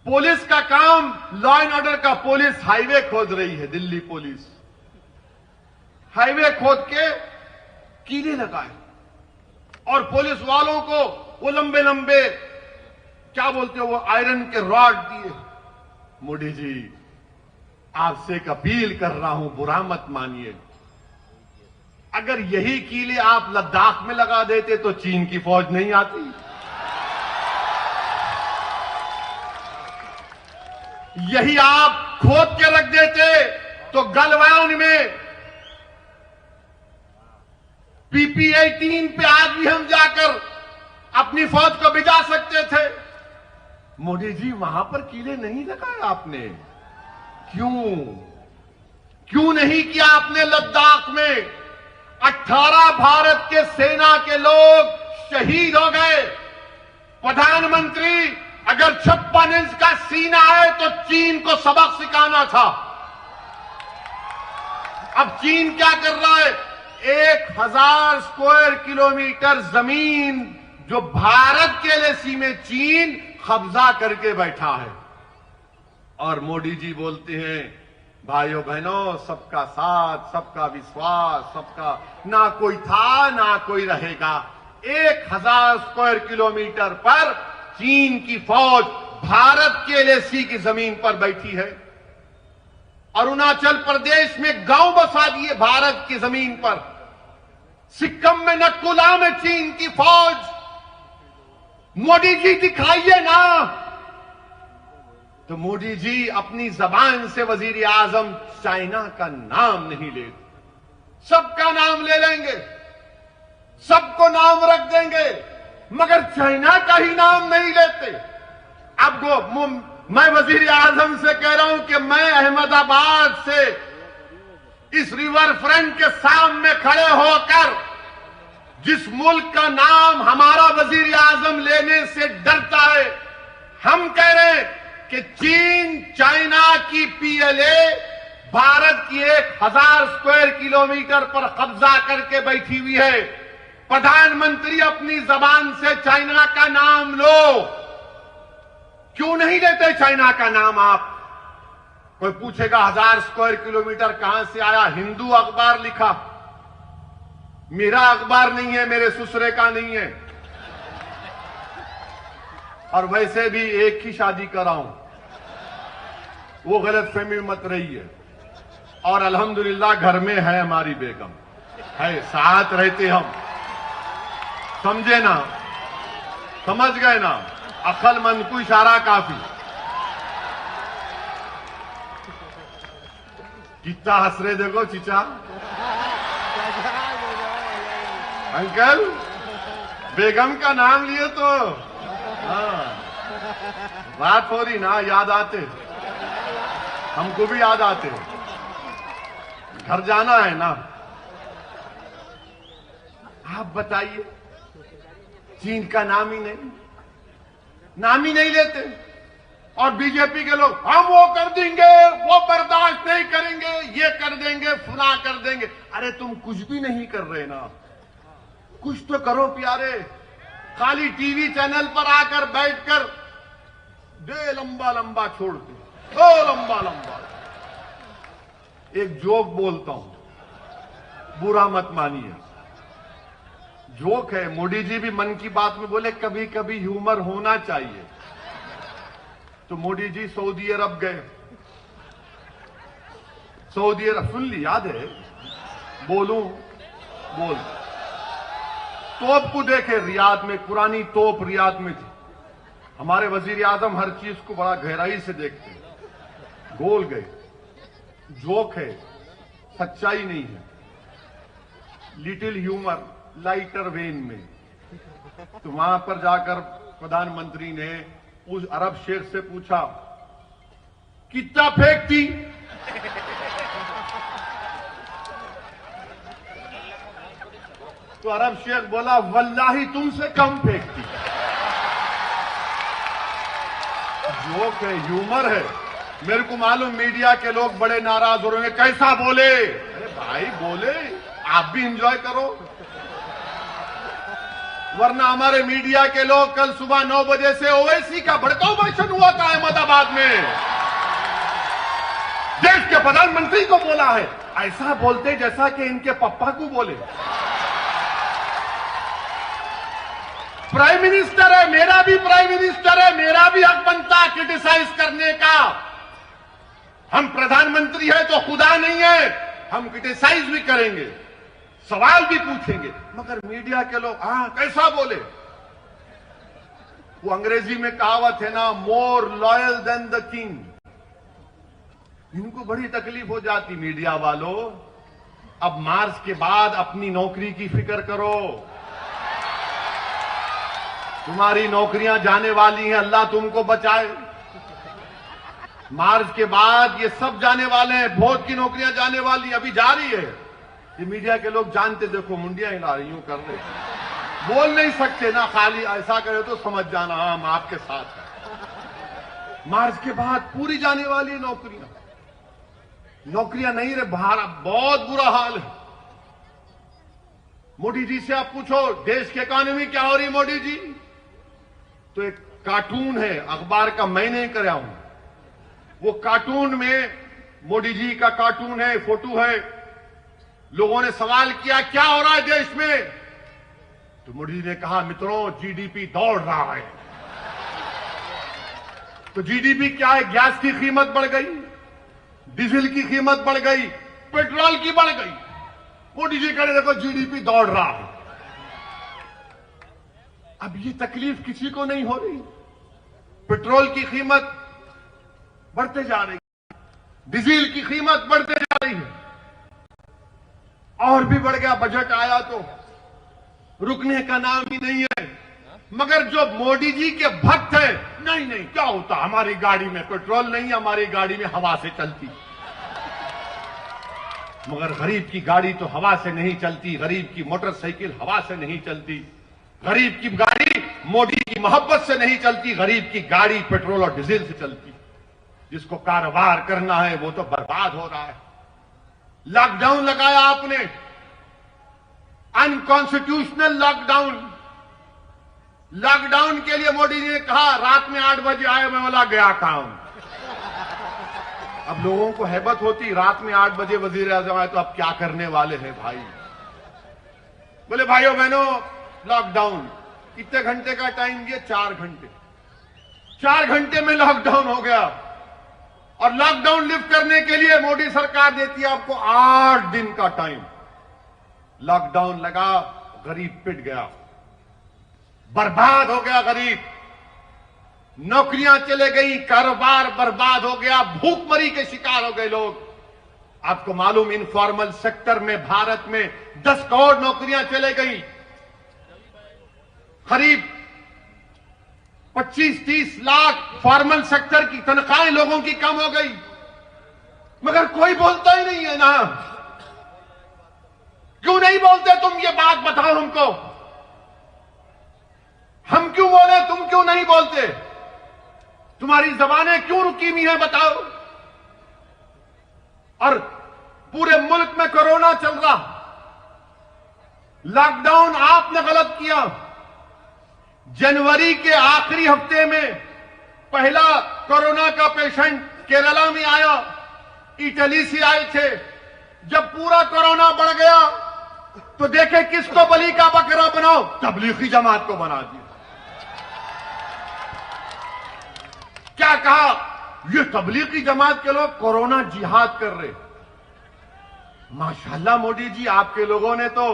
पुलिस का काम, लॉ एंड ऑर्डर का, पुलिस हाईवे खोद रही है, दिल्ली पुलिस हाईवे खोद के कीले लगाए और पुलिस वालों को वो लंबे लंबे क्या बोलते हो, वो आयरन के रॉड दिए। मोदी जी, आपसे एक अपील कर रहा हूं, बुरा मत मानिए। अगर यही कीले आप लद्दाख में लगा देते तो चीन की फौज नहीं आती। यही आप खोद के रख देते तो गलवान में PP-18 पे आज भी हम जाकर अपनी फौज को भिजा सकते थे। मोदी जी, वहां पर कीले नहीं लगाए आपने, क्यों नहीं किया आपने? लद्दाख में 18 भारत के सेना के लोग शहीद हो गए। प्रधानमंत्री, अगर 56 इंच का सीना है तो चीन को सबक सिखाना था। अब चीन क्या कर रहा है? 1000 स्क्वायर किलोमीटर जमीन जो भारत के एलएसी में चीन कब्जा करके बैठा है। और मोदी जी बोलते हैं भाइयों बहनों, सबका साथ, सबका विश्वास, सबका, ना कोई था ना कोई रहेगा। 1000 स्क्वायर किलोमीटर पर चीन की फौज भारत के एलएसी की जमीन पर बैठी है। अरुणाचल प्रदेश में गांव बसा दिए भारत की जमीन पर। सिक्किम में नकुला में चीन की फौज। मोदी जी दिखाइए ना। तो मोदी जी अपनी जबान से वजीर आजम चाइना का नाम नहीं लेते। सबका नाम ले लेंगे, सबको नाम रख देंगे, मगर चाइना का ही नाम नहीं लेते। अब मैं वजीर आजम से कह रहा हूं कि मैं अहमदाबाद से इस रिवर फ्रंट के सामने खड़े होकर जिस मुल्क का नाम हमारा वजीर आजम लेने से डरता है, हम कह रहे हैं कि चीन चाइना की पीएलए भारत की 1000 स्क्वायर किलोमीटर पर कब्जा करके बैठी हुई है। प्रधानमंत्री अपनी जबान से चाइना का नाम लो। क्यों नहीं लेते चाइना का नाम आप? कोई पूछेगा 1000 स्क्वायर किलोमीटर कहां से आया? हिंदू अखबार लिखा। मेरा अखबार नहीं है, मेरे ससुरे का नहीं है। और वैसे भी एक ही शादी कर रहा हूं, वो गलतफहमी मत रही है। और अल्हम्दुलिल्लाह घर में है हमारी बेगम, है, साथ रहते हम। समझे ना? समझ गए ना? अक्लमंद को इशारा काफी। कितना हंस रहे देखो चीचा। अंकल बेगम का नाम लिए तो हाँ, बात हो रही ना, याद आते, हमको भी याद आते। घर जाना है ना। आप बताइए, चीन का नाम ही नहीं लेते। और बीजेपी के लोग हम वो कर देंगे, वो बर्दाश्त नहीं करेंगे, ये कर देंगे, फुला कर देंगे। अरे तुम कुछ भी नहीं कर रहे ना, कुछ तो करो प्यारे। खाली टीवी चैनल पर आकर बैठकर दे लंबा लंबा छोड़ते, ओ लंबा लंबा। एक जोक बोलता हूं, बुरा मत मानिए, जोक है। मोदी जी भी मन की बात में बोले कभी कभी ह्यूमर होना चाहिए। तो मोदी जी सऊदी अरब गए। सऊदी अरब, सुन ली, याद है? बोलूं? बोल। तोप को देखे रियाद में, पुरानी तोप रियाद में थी। हमारे वजीर आजम हर चीज को बड़ा गहराई से देखते हैं। गोल गए। जोक है, सच्चाई नहीं है, लिटिल ह्यूमर, लाइटर वेन में। तो वहां पर जाकर प्रधानमंत्री ने उस अरब शेख से पूछा कितना फेंकती? तो अरब शेख बोला वल्लाही तुमसे कम फेंकती। जोक है, ह्यूमर है। मेरे को मालूम मीडिया के लोग बड़े नाराज हो रहे हैं, कैसा बोले? अरे भाई बोले, आप भी एंजॉय करो। वरना हमारे मीडिया के लोग कल सुबह 9 बजे से ओवैसी का भड़काऊ भाषण हुआ था अहमदाबाद में। देश के प्रधानमंत्री को बोला है, ऐसा बोलते जैसा कि इनके पप्पा को बोले। प्राइम मिनिस्टर है, मेरा भी प्राइम मिनिस्टर है, मेरा भी हक बनता क्रिटिसाइज करने का। हम प्रधानमंत्री है तो खुदा नहीं है, हम क्रिटिसाइज भी करेंगे, सवाल भी पूछेंगे। मगर मीडिया के लोग कैसा बोले? वो अंग्रेजी में कहावत है ना, more loyal than the king. इनको बड़ी तकलीफ हो जाती मीडिया वालों। अब मार्च के बाद अपनी नौकरी की फिक्र करो। तुम्हारी नौकरियां जाने वाली हैं, अल्लाह तुमको बचाए। मार्च के बाद ये सब जाने वाले हैं, बहुत की नौकरियां जाने वाली, अभी जा रही है। ये मीडिया के लोग जानते, देखो मुंडियां हिला रही, यूं कर रहे, बोल नहीं सकते ना, खाली ऐसा करे तो समझ जाना हम आपके साथ है। मार्च के बाद पूरी जाने वाली है नौकरियां। नौकरियां नहीं रहे, बाहर बहुत बुरा हाल है। मोदी जी से आप पूछो देश की इकोनॉमी क्या हो रही मोदी जी, तो एक कार्टून है अखबार का, मैं नहीं कराया हूं, वो कार्टून में मोदी जी का कार्टून है, फोटो है। लोगों ने सवाल किया क्या हो रहा है देश में, तो मोदी जी ने कहा मित्रों जीडीपी दौड़ रहा है। तो जीडीपी क्या है, गैस की कीमत बढ़ गई, डीजल की कीमत बढ़ गई, पेट्रोल की बढ़ गई। मोदी जी कह रहे देखो जीडीपी दौड़ रहा है। अब ये तकलीफ किसी को नहीं हो रही, पेट्रोल की कीमत बढ़ते जा रही, डीजल की कीमत बढ़ते जा रही है, और भी बढ़ गया। बजट आया तो रुकने का नाम ही नहीं है। मगर जो मोदी जी के भक्त हैं, नहीं नहीं क्या होता, हमारी गाड़ी में पेट्रोल नहीं, हमारी गाड़ी में हवा से चलती। मगर गरीब की गाड़ी तो हवा से नहीं चलती, गरीब की मोटरसाइकिल हवा से नहीं चलती, गरीब की गाड़ी मोदी की मोहब्बत से नहीं चलती, गरीब की गाड़ी पेट्रोल और डीजल से चलती। जिसको कारोबार करना है वो तो बर्बाद हो रहा है। लॉकडाउन लगाया आपने, अनकॉन्स्टिट्यूशनल लॉकडाउन। लॉकडाउन के लिए मोदी जी ने कहा रात में 8 बजे आए, मैं बोला गया काम। अब लोगों को हैबत होती, रात में 8 बजे वजीर आजम आए तो अब क्या करने वाले हैं भाई। बोले भाइयों बहनों लॉकडाउन, कितने घंटे का टाइम दिए, 4 घंटे। 4 घंटे में लॉकडाउन हो गया। और लॉकडाउन लिफ्ट करने के लिए मोदी सरकार देती है आपको 8 दिन का टाइम। लॉकडाउन लगा, गरीब पिट गया, बर्बाद हो गया गरीब, नौकरियां चले गई, कारोबार बर्बाद हो गया, भूखमरी के शिकार हो गए लोग। आपको मालूम इनफॉर्मल सेक्टर में भारत में 10 करोड़ नौकरियां चले गई, करीब 25-30 लाख फॉर्मल सेक्टर की तनख्वाहें लोगों की कम हो गई। मगर कोई बोलता ही नहीं है ना। क्यों नहीं बोलते तुम, ये बात बताओ हमको। हम क्यों बोले, तुम क्यों नहीं बोलते? तुम्हारी जबानें क्यों रुकी हुई हैं बताओ। और पूरे मुल्क में कोरोना चल रहा, लॉकडाउन आपने गलत किया। जनवरी के आखिरी हफ्ते में पहला कोरोना का पेशेंट केरला में आया, इटली से आए थे। जब पूरा कोरोना बढ़ गया तो देखे किसको बलि का बकरा बनाओ, तबलीगी जमात को बना दिया। क्या कहा, ये तबलीगी जमात के लोग कोरोना जिहाद कर रहे। माशाल्लाह मोदी जी, आपके लोगों ने तो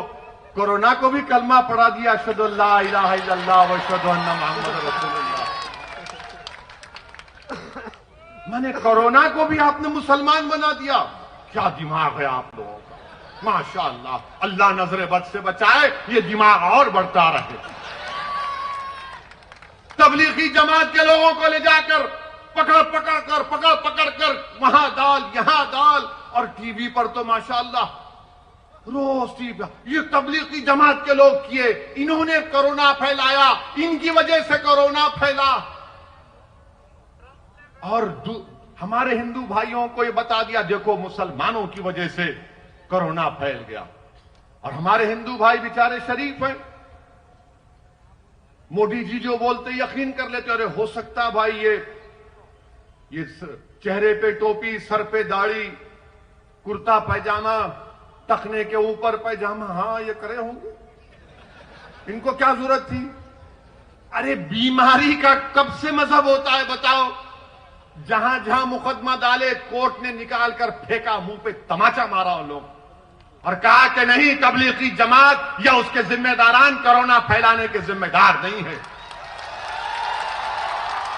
कोरोना को भी कलमा पढ़ा दिया, अशहदु अल्ला इलाहा इल्लल्लाह व अशहदु अन्ना मुहम्मद रसूलुल्लाह। माने कोरोना को भी आपने मुसलमान बना दिया। क्या दिमाग है आप लोगों का, माशाल्लाह। अल्लाह नजर बद से बचाए, ये दिमाग और बढ़ता रहे। तबलीगी जमात के लोगों को ले जाकर पकड़ पकड़ कर वहां डाल, यहां डाल, और टीवी पर तो माशाल्लाह रोज टीवी। ये तबलीगी जमात के लोग किए, इन्होंने कोरोना फैलाया, इनकी वजह से कोरोना फैला। और हमारे हिंदू भाइयों को ये बता दिया देखो मुसलमानों की वजह से कोरोना फैल गया। और हमारे हिंदू भाई बेचारे शरीफ हैं, मोदी जी जो बोलते यकीन कर लेते, अरे हो सकता भाई ये चेहरे पे टोपी, सर पे दाढ़ी, कुर्ता पैजामा, टखने के ऊपर पैजामा, हाँ ये करे होंगे, इनको क्या जरूरत थी। अरे बीमारी का कब से मजहब होता है बताओ। जहां जहां मुकदमा डाले कोर्ट ने निकाल कर फेंका, मुंह पे तमाचा मारा उन लोग, और कहा कि नहीं तबलीगी जमात या उसके जिम्मेदारान कोरोना फैलाने के जिम्मेदार नहीं है।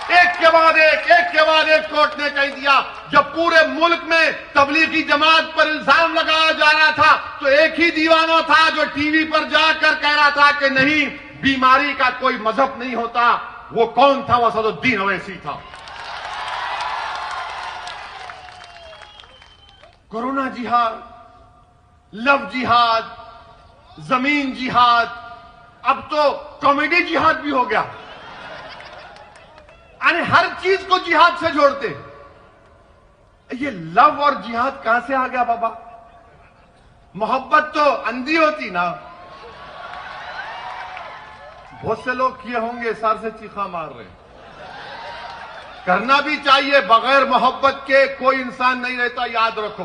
एक के बाद एक कोर्ट ने कह दिया। जब पूरे मुल्क में तबलीगी जमात पर इल्जाम लगाया जा रहा था तो एक ही दीवाना था जो टीवी पर जाकर कह रहा था कि नहीं बीमारी का कोई मजहब नहीं होता। वो कौन था? वो असदुद्दीन ओवैसी था। कोरोना जिहाद, लव जिहाद, जमीन जिहाद, अब तो कॉमेडी जिहाद भी हो गया। यानी हर चीज को जिहाद से जोड़ते। ये लव और जिहाद कहां से आ गया बाबा? मोहब्बत तो अंधी होती ना, बहुत से लोग किए होंगे, सर से चीखा मार रहे हैं। करना भी चाहिए, बगैर मोहब्बत के कोई इंसान नहीं रहता, याद रखो।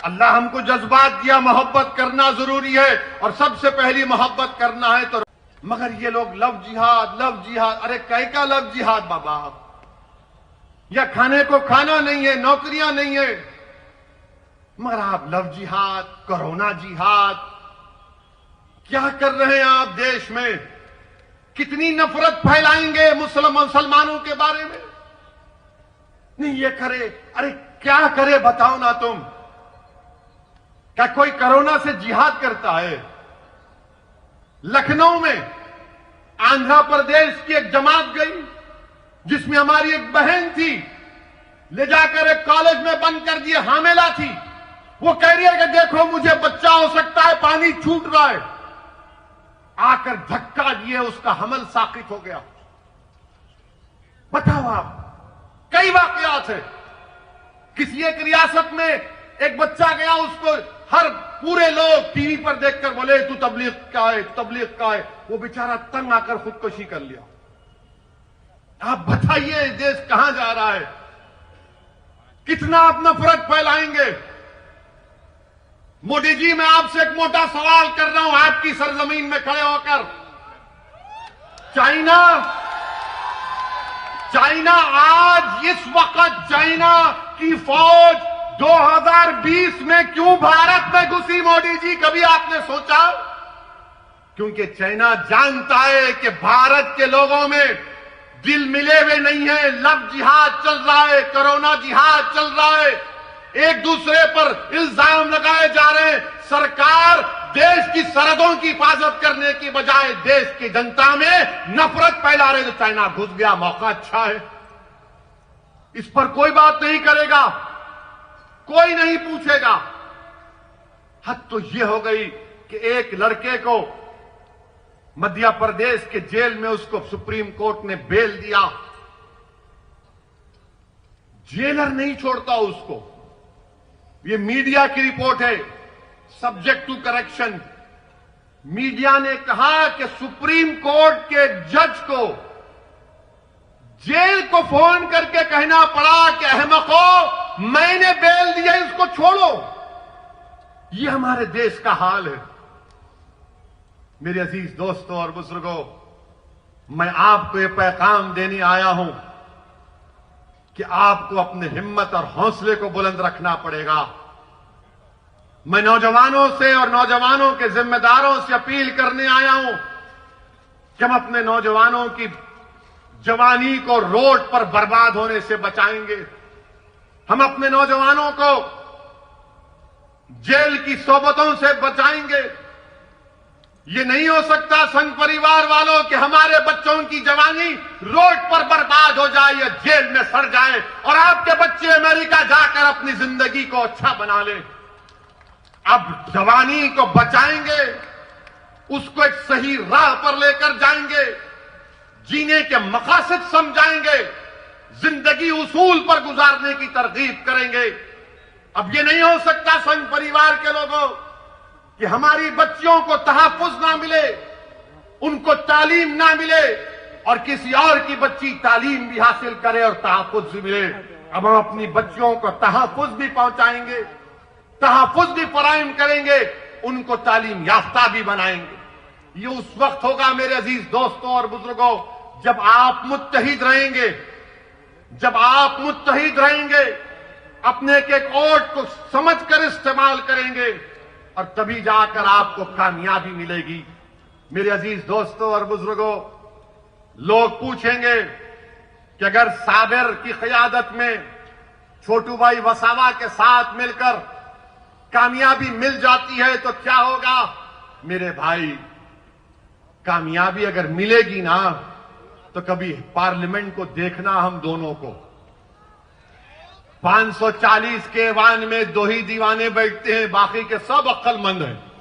अल्लाह हमको जज्बात दिया, मोहब्बत करना जरूरी है, और सबसे पहली मोहब्बत करना है तो। मगर ये लोग लव जिहाद, अरे कै का लव जिहाद बाबा? या खाने को खाना नहीं है, नौकरियां नहीं है, मगर आप लव जिहाद, कोरोना जिहाद, क्या कर रहे हैं आप देश में? कितनी नफरत फैलाएंगे मुसलमानों के बारे में? नहीं ये करे, अरे क्या करे बताओ ना तुम? क्या कोई कोरोना से जिहाद करता है? लखनऊ में आंध्र प्रदेश की एक जमात गई, जिसमें हमारी एक बहन थी, ले जाकर एक कॉलेज में बंद कर दिए, हामिला थी। वो कह रही है कि देखो मुझे बच्चा हो सकता है, पानी छूट रहा है। आकर धक्का दिए, उसका हमल साकित हो गया। बताओ आप, कई वाकयात है। किसी एक रियासत में एक बच्चा गया, उसको हर पूरे लोग टीवी पर देखकर बोले तू तबलीग का है, तबलीग का है। वो बेचारा तंग आकर खुदकुशी कर लिया। आप बताइए देश कहां जा रहा है? कितना आप नफरत फैलाएंगे? मोदी जी, मैं आपसे एक मोटा सवाल कर रहा हूं, आपकी सरजमीन में खड़े होकर। चाइना आज इस वक्त चाइना की फौज 2020 में क्यों भारत में घुसी? मोदी जी, कभी आपने सोचा? क्योंकि चाइना जानता है कि भारत के लोगों में दिल मिले हुए नहीं है। लव जिहाद चल रहा है, कोरोना जिहाद चल रहा है, एक दूसरे पर इल्जाम लगाए जा रहे हैं। सरकार देश की सरहदों की हिफाजत करने की बजाय देश की जनता में नफरत फैला रहे। तो चाइना घुस गया, मौका अच्छा है। इस पर कोई बात नहीं करेगा, कोई नहीं पूछेगा। हद तो यह हो गई कि एक लड़के को मध्य प्रदेश के जेल में उसको सुप्रीम कोर्ट ने बेल दिया। जेलर नहीं छोड़ता उसको। ये मीडिया की रिपोर्ट है, सब्जेक्ट टू करेक्शन। मीडिया ने कहा कि सुप्रीम कोर्ट के जज को जेल को फोन करके कहना पड़ा कि अहमको, मैंने बेल दिया, इसको छोड़ो। ये हमारे देश का हाल है। मेरे अजीज दोस्तों और बुजुर्गों, मैं आपको ये पैगाम देने आया हूं कि आपको अपने हिम्मत और हौसले को बुलंद रखना पड़ेगा। मैं नौजवानों से और नौजवानों के जिम्मेदारों से अपील करने आया हूं कि हम अपने नौजवानों की जवानी को रोड पर बर्बाद होने से बचाएंगे। हम अपने नौजवानों को जेल की सोबतों से बचाएंगे। ये नहीं हो सकता संघ परिवार वालों कि हमारे बच्चों की जवानी रोड पर बर्बाद हो जाए या जेल में सड़ जाए और आपके बच्चे अमेरिका जाकर अपनी जिंदगी को अच्छा बना लें। अब जवानी को बचाएंगे, उसको एक सही राह पर लेकर जाएंगे, जीने के मकासद समझाएंगे, जिंदगी उसूल पर गुजारने की तरगीब करेंगे। अब ये नहीं हो सकता संघ परिवार के लोगों कि हमारी बच्चियों को तहफ्फुज ना मिले, उनको तालीम ना मिले और किसी और की बच्ची तालीम भी हासिल करे और तहफ्फुज भी मिले। अब हम अपनी बच्चियों को तहफ्फुज भी पहुंचाएंगे, तहफ्फुज भी फराहम करेंगे, उनको तालीम याफ्ता भी बनाएंगे। ये उस वक्त होगा मेरे अजीज दोस्तों और बुजुर्गों, जब आप मुत्तहिद रहेंगे, जब आप मुत्तहिद रहेंगे, अपने एक वोट को समझकर इस्तेमाल करेंगे और तभी जाकर आपको कामयाबी मिलेगी। मेरे अजीज दोस्तों और बुजुर्गों, लोग पूछेंगे कि अगर साबिर की क़यादत में छोटू भाई वसावा के साथ मिलकर कामयाबी मिल जाती है तो क्या होगा? मेरे भाई, कामयाबी अगर मिलेगी ना तो कभी पार्लियामेंट को देखना हम दोनों को। 540 के ऐवान में 2 ही दीवाने बैठते हैं, बाकी के सब अक्लमंद हैं।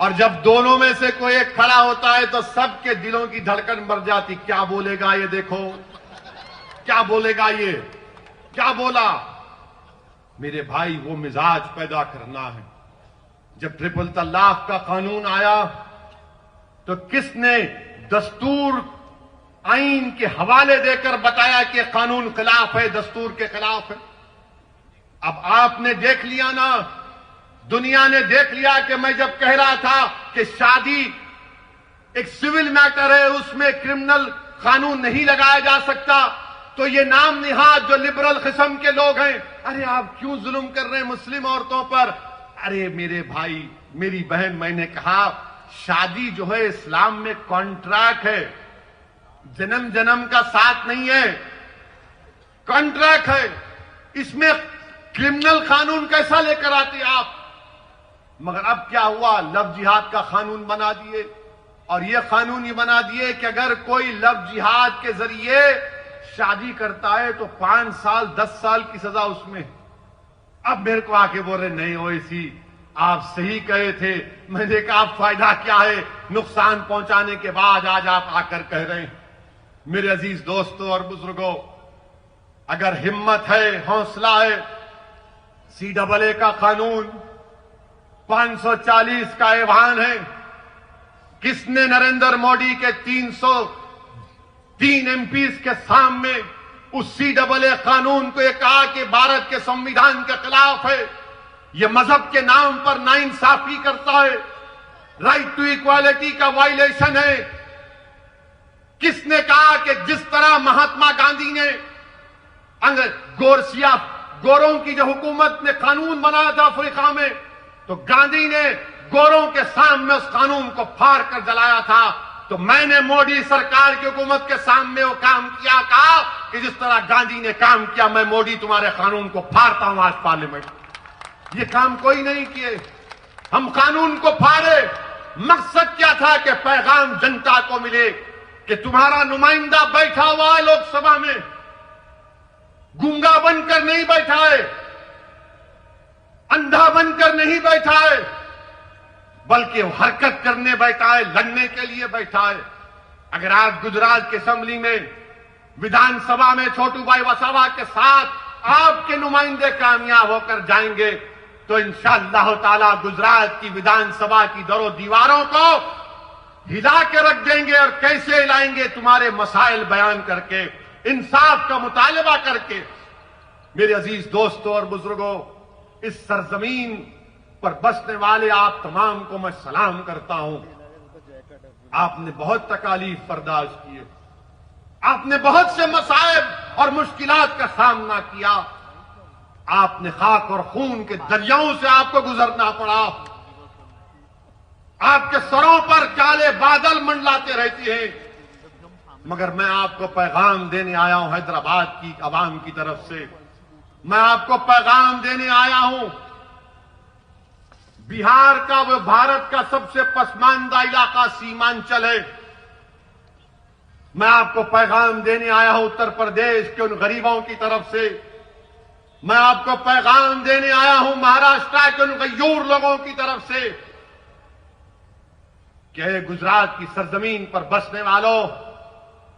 और जब दोनों में से कोई एक खड़ा होता है तो सबके दिलों की धड़कन बढ़ जाती। क्या बोलेगा ये, देखो क्या बोलेगा ये, क्या बोला। मेरे भाई, वो मिजाज पैदा करना है। जब ट्रिपल तलाक का कानून आया तो किसने दस्तूर आईन के हवाले देकर बताया कि कानून खिलाफ है, दस्तूर के खिलाफ है? अब आपने देख लिया ना, दुनिया ने देख लिया कि मैं जब कह रहा था कि शादी एक सिविल मैटर है, उसमें क्रिमिनल कानून नहीं लगाया जा सकता, तो ये नाम निहाद जो लिबरल किस्म के लोग हैं, अरे आप क्यों जुल्म कर रहे हैं मुस्लिम औरतों पर? अरे मेरे भाई, मेरी बहन, मैंने कहा शादी जो है इस्लाम में कॉन्ट्रैक्ट है, जन्म जन्म का साथ नहीं है, कॉन्ट्रैक्ट है। इसमें क्रिमिनल कानून कैसा लेकर आते आप? मगर अब क्या हुआ, लव जिहाद का कानून बना दिए, और यह कानून ये बना दिए कि अगर कोई लव जिहाद के जरिए शादी करता है तो 5 साल 10 साल की सजा उसमें। अब मेरे को आके बोल रहे नहीं ओवैसी, आप सही कहे थे। मैंने कहा फायदा क्या है नुकसान पहुंचाने के बाद आज आप आकर कह रहे हैं। मेरे अजीज दोस्तों और बुजुर्गों, अगर हिम्मत है, हौसला है, CAA का कानून 540 का ऐवान है। किसने नरेंद्र मोदी के 303 MPs के सामने उस CAA कानून को कहा कि भारत के संविधान के खिलाफ है, यह मजहब के नाम पर नाइंसाफी करता है, राइट टू इक्वालिटी का वायलेशन है? किसने कहा कि जिस तरह महात्मा गांधी ने गोरों की जो हुकूमत ने कानून बनाया था अफ्रीका में, तो गांधी ने गोरों के सामने उस कानून को फाड़ कर जलाया था, तो मैंने मोदी सरकार की हुकूमत के सामने वो काम किया, कहा कि जिस तरह गांधी ने काम किया, मैं मोदी तुम्हारे कानून को फाड़ता हूं आज पार्लियामेंट। ये काम कोई नहीं किए, हम कानून को फाड़े। मकसद क्या था कि पैगाम जनता को मिले कि तुम्हारा नुमाइंदा बैठा हुआ है लोकसभा में, गूंगा बनकर नहीं बैठा है, अंधा बनकर नहीं बैठा है, बल्कि हरकत करने बैठा है, लड़ने के लिए बैठा है। अगर आज गुजरात की असेंबली में, विधानसभा में छोटू भाई वसावा के साथ आपके नुमाइंदे कामयाब होकर जाएंगे, तो इंशाअल्लाह ताला गुजरात की विधानसभा की दरों दीवारों को हिला के रख देंगे। और कैसे हिलाएंगे? तुम्हारे मसाइल बयान करके, इंसाफ का मुतालबा करके। मेरे अजीज दोस्तों और बुजुर्गों, इस सरजमीन पर बसने वाले आप तमाम को मैं सलाम करता हूं। आपने बहुत तकालीफ बर्दाश्त किए, आपने बहुत से मसाइब और मुश्किलात का सामना किया, आपने खाक और खून के दरियाओं से आपको गुजरना पड़ा, आपके सरों पर काले बादल मंडलाते रहते हैं। मगर मैं आपको पैगाम देने आया हूं हैदराबाद की आवाम की तरफ से, मैं आपको पैगाम देने आया हूं। बिहार का, वो भारत का सबसे पसमानदा इलाका सीमांचल है। मैं आपको पैगाम देने आया हूं उत्तर प्रदेश के उन गरीबों की तरफ से, मैं आपको पैगाम देने आया हूं महाराष्ट्र के उन गयूर लोगों की तरफ से कि गुजरात की सरजमीन पर बसने वालों,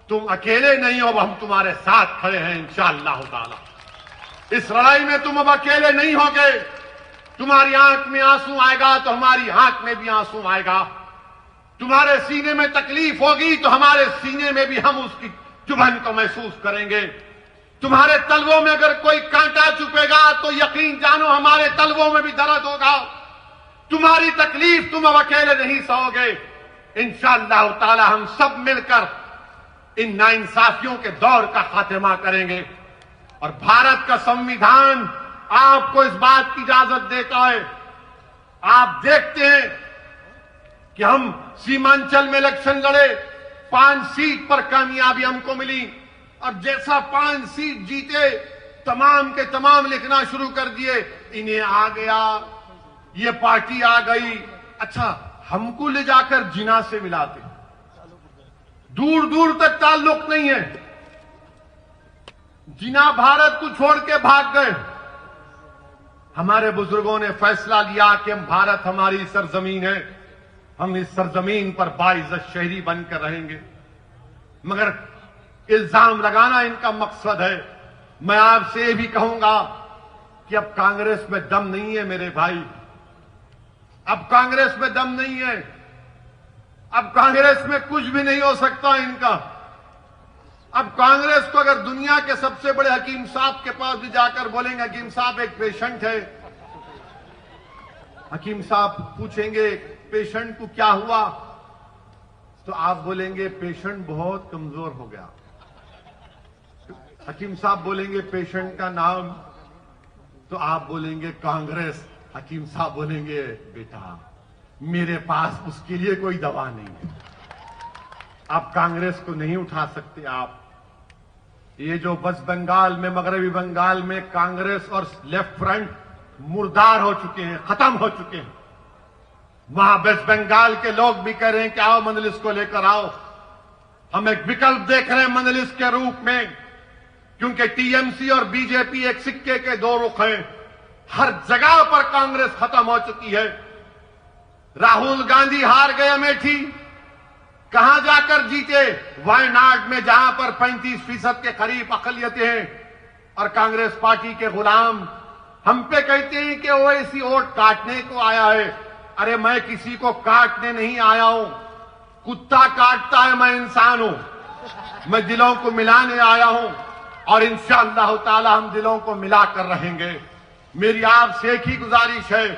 तुम अकेले नहीं हो, हम तुम्हारे साथ खड़े हैं इंशाअल्लाह ताला। इस लड़ाई में तुम अब अकेले नहीं होगे। तुम्हारी आंख में आंसू आएगा तो हमारी आंख में भी आंसू आएगा, तुम्हारे सीने में तकलीफ होगी तो हमारे सीने में भी हम उसकी चुभन को महसूस करेंगे। तुम्हारे तलवों में अगर कोई कांटा चुपेगा तो यकीन जानो हमारे तलवों में भी दर्द होगा। तुम्हारी तकलीफ तुम अब अकेले नहीं सहोगे। इंशाअल्लाह ताला हम सब मिलकर इन नाइंसाफियों के दौर का खात्मा करेंगे। और भारत का संविधान आपको इस बात की इजाजत देता है। आप देखते हैं कि हम सीमांचल में इलेक्शन लड़े, 5 सीट पर कामयाबी हमको मिली, और जैसा 5 सीट जीते तमाम के तमाम लिखना शुरू कर दिए, इन्हें आ गया, ये पार्टी आ गई। अच्छा, हमको ले जाकर जिना से मिलाते, दूर दूर तक ताल्लुक नहीं है। जिना भारत को छोड़ के भाग गए। हमारे बुजुर्गों ने फैसला लिया कि हम, भारत हमारी सरजमीन है, हम इस सरजमीन पर बाइज्जत शहरी बनकर रहेंगे। मगर इल्जाम लगाना इनका मकसद है। मैं आपसे ये भी कहूंगा कि अब कांग्रेस में दम नहीं है मेरे भाई, अब कांग्रेस में दम नहीं है। अब कांग्रेस में कुछ भी नहीं हो सकता इनका। अब कांग्रेस को अगर दुनिया के सबसे बड़े हकीम साहब के पास भी जाकर बोलेंगे हकीम साहब एक पेशेंट है, हकीम साहब पूछेंगे पेशेंट को क्या हुआ, तो आप बोलेंगे पेशेंट बहुत कमजोर हो गया। हकीम साहब बोलेंगे पेशेंट का नाम, तो आप बोलेंगे कांग्रेस। हकीम साहब बोलेंगे बेटा मेरे पास उसके लिए कोई दवा नहीं है। आप कांग्रेस को नहीं उठा सकते। आप ये जो वेस्ट बंगाल में, मगरबी बंगाल में कांग्रेस और लेफ्ट फ्रंट मुर्दार हो चुके हैं, खत्म हो चुके हैं। वहां वेस्ट बंगाल के लोग भी कह रहे हैं कि आओ मंजलिस को लेकर आओ। हम एक विकल्प देख रहे हैं मंजलिस के रूप में, क्योंकि टीएमसी और बीजेपी एक सिक्के के दो रुख हैं। हर जगह पर कांग्रेस खत्म हो चुकी है। राहुल गांधी हार गए अमेठी, कहां जाकर जीते? वायनाड में, जहां पर 35% के करीब अकलियतें हैं। और कांग्रेस पार्टी के गुलाम हम पे कहते हैं कि ओवैसी वोट काटने को आया है। अरे मैं किसी को काटने नहीं आया हूं, कुत्ता काटता है, मैं इंसान हूं। मैं दिलों को मिलाने आया हूं और इंशाअल्लाह ताला हम दिलों को मिलाकर रहेंगे। मेरी आपसे एक ही गुजारिश है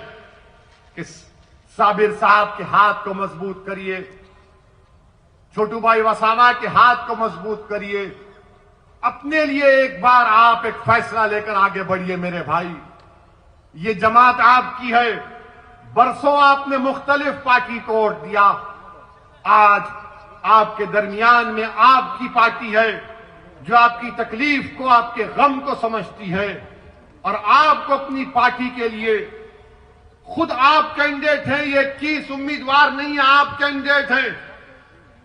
कि साबिर साहब के हाथ को मजबूत करिए, छोटू भाई वसावा के हाथ को मजबूत करिए। अपने लिए एक बार आप एक फैसला लेकर आगे बढ़िए मेरे भाई। ये जमात आपकी है। बरसों आपने मुख्तलिफ पार्टी को वोट दिया। आज आपके दरमियान में आपकी पार्टी है जो आपकी तकलीफ को, आपके गम को समझती है और आपको अपनी पार्टी के लिए, खुद आप कैंडिडेट हैं, ये 21 उम्मीदवार नहीं है, आप कैंडिडेट हैं।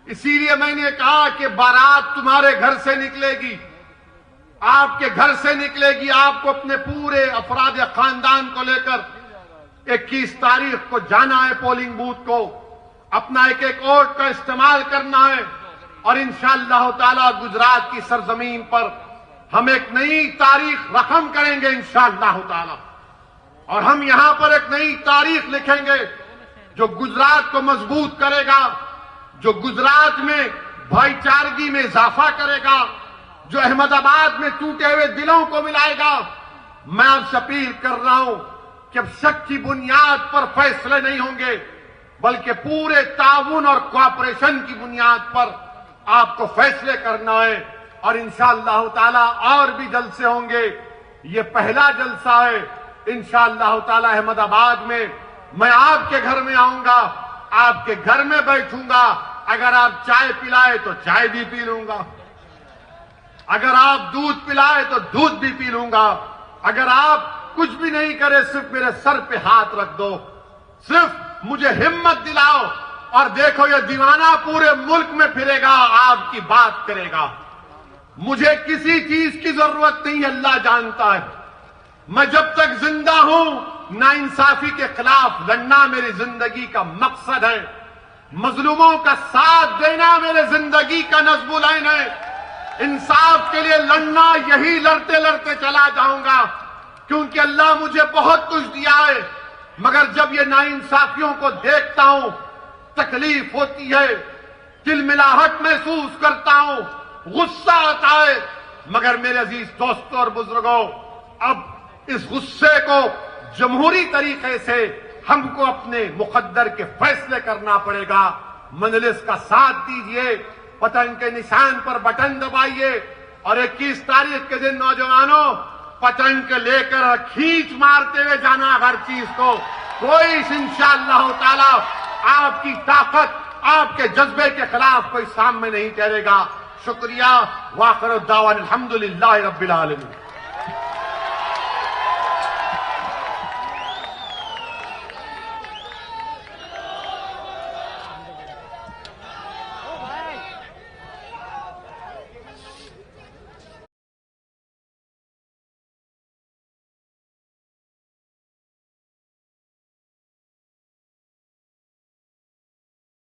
इसीलिए मैंने कहा कि बारात तुम्हारे घर से निकलेगी, आपके घर से निकलेगी। आपको अपने पूरे अफराद या खानदान को लेकर 21 तारीख को जाना है पोलिंग बूथ को, अपना एक एक वोट का इस्तेमाल करना है और इंशाअल्लाह ताला गुजरात की सरजमीन पर हम एक नई तारीख रकम करेंगे इंशाअल्लाह ताला। और हम यहां पर एक नई तारीख लिखेंगे जो गुजरात को मजबूत करेगा, जो गुजरात में भाईचारगी में इजाफा करेगा, जो अहमदाबाद में टूटे हुए दिलों को मिलाएगा। मैं आपसे अपील कर रहा हूं कि अब शक की बुनियाद पर फैसले नहीं होंगे, बल्कि पूरे ताउन और कोऑपरेशन की बुनियाद पर आपको फैसले करना है। और इंशाअल्लाह ताला और भी जलसे होंगे। ये पहला जलसा है। इंशाअल्लाह ताला अहमदाबाद में मैं आपके घर में आऊंगा, आपके घर में बैठूंगा। अगर आप चाय पिलाए तो चाय भी पी लूंगा, अगर आप दूध पिलाए तो दूध भी पी लूंगा। अगर आप कुछ भी नहीं करे, सिर्फ मेरे सर पे हाथ रख दो, सिर्फ मुझे हिम्मत दिलाओ और देखो ये दीवाना पूरे मुल्क में फिरेगा, आपकी बात करेगा। मुझे किसी चीज की जरूरत नहीं, अल्लाह जानता है। मैं जब तक जिंदा हूं, नाइंसाफी के खिलाफ लड़ना मेरी जिंदगी का मकसद है। मजलूमों का साथ देना मेरे जिंदगी का नज़्मुल ऐन है। इंसाफ के लिए लड़ना, यही लड़ते लड़ते चला जाऊंगा, क्योंकि अल्लाह मुझे बहुत कुछ दिया है। मगर जब ये नाइंसाफियों को देखता हूं, तकलीफ होती है, तिलमिलाहट महसूस करता हूं, गुस्सा आता है। मगर मेरे अजीज दोस्तों और बुजुर्गों, अब इस गुस्से को जमहूरी तरीके से हमको अपने मुकद्दर के फैसले करना पड़ेगा। मजलिस का साथ दीजिए, पतंग के निशान पर बटन दबाइए और 21 तारीख के दिन नौजवानों पतंग लेकर खींच मारते हुए जाना हर चीज को। कोई इंशाअल्लाह ताला आपकी ताकत, आपके जज्बे के खिलाफ कोई सामने नहीं ठहरेगा। शुक्रिया। वाखिर दावाना अल्हम्दुलिल्लाहि रब्बिल आलमीन।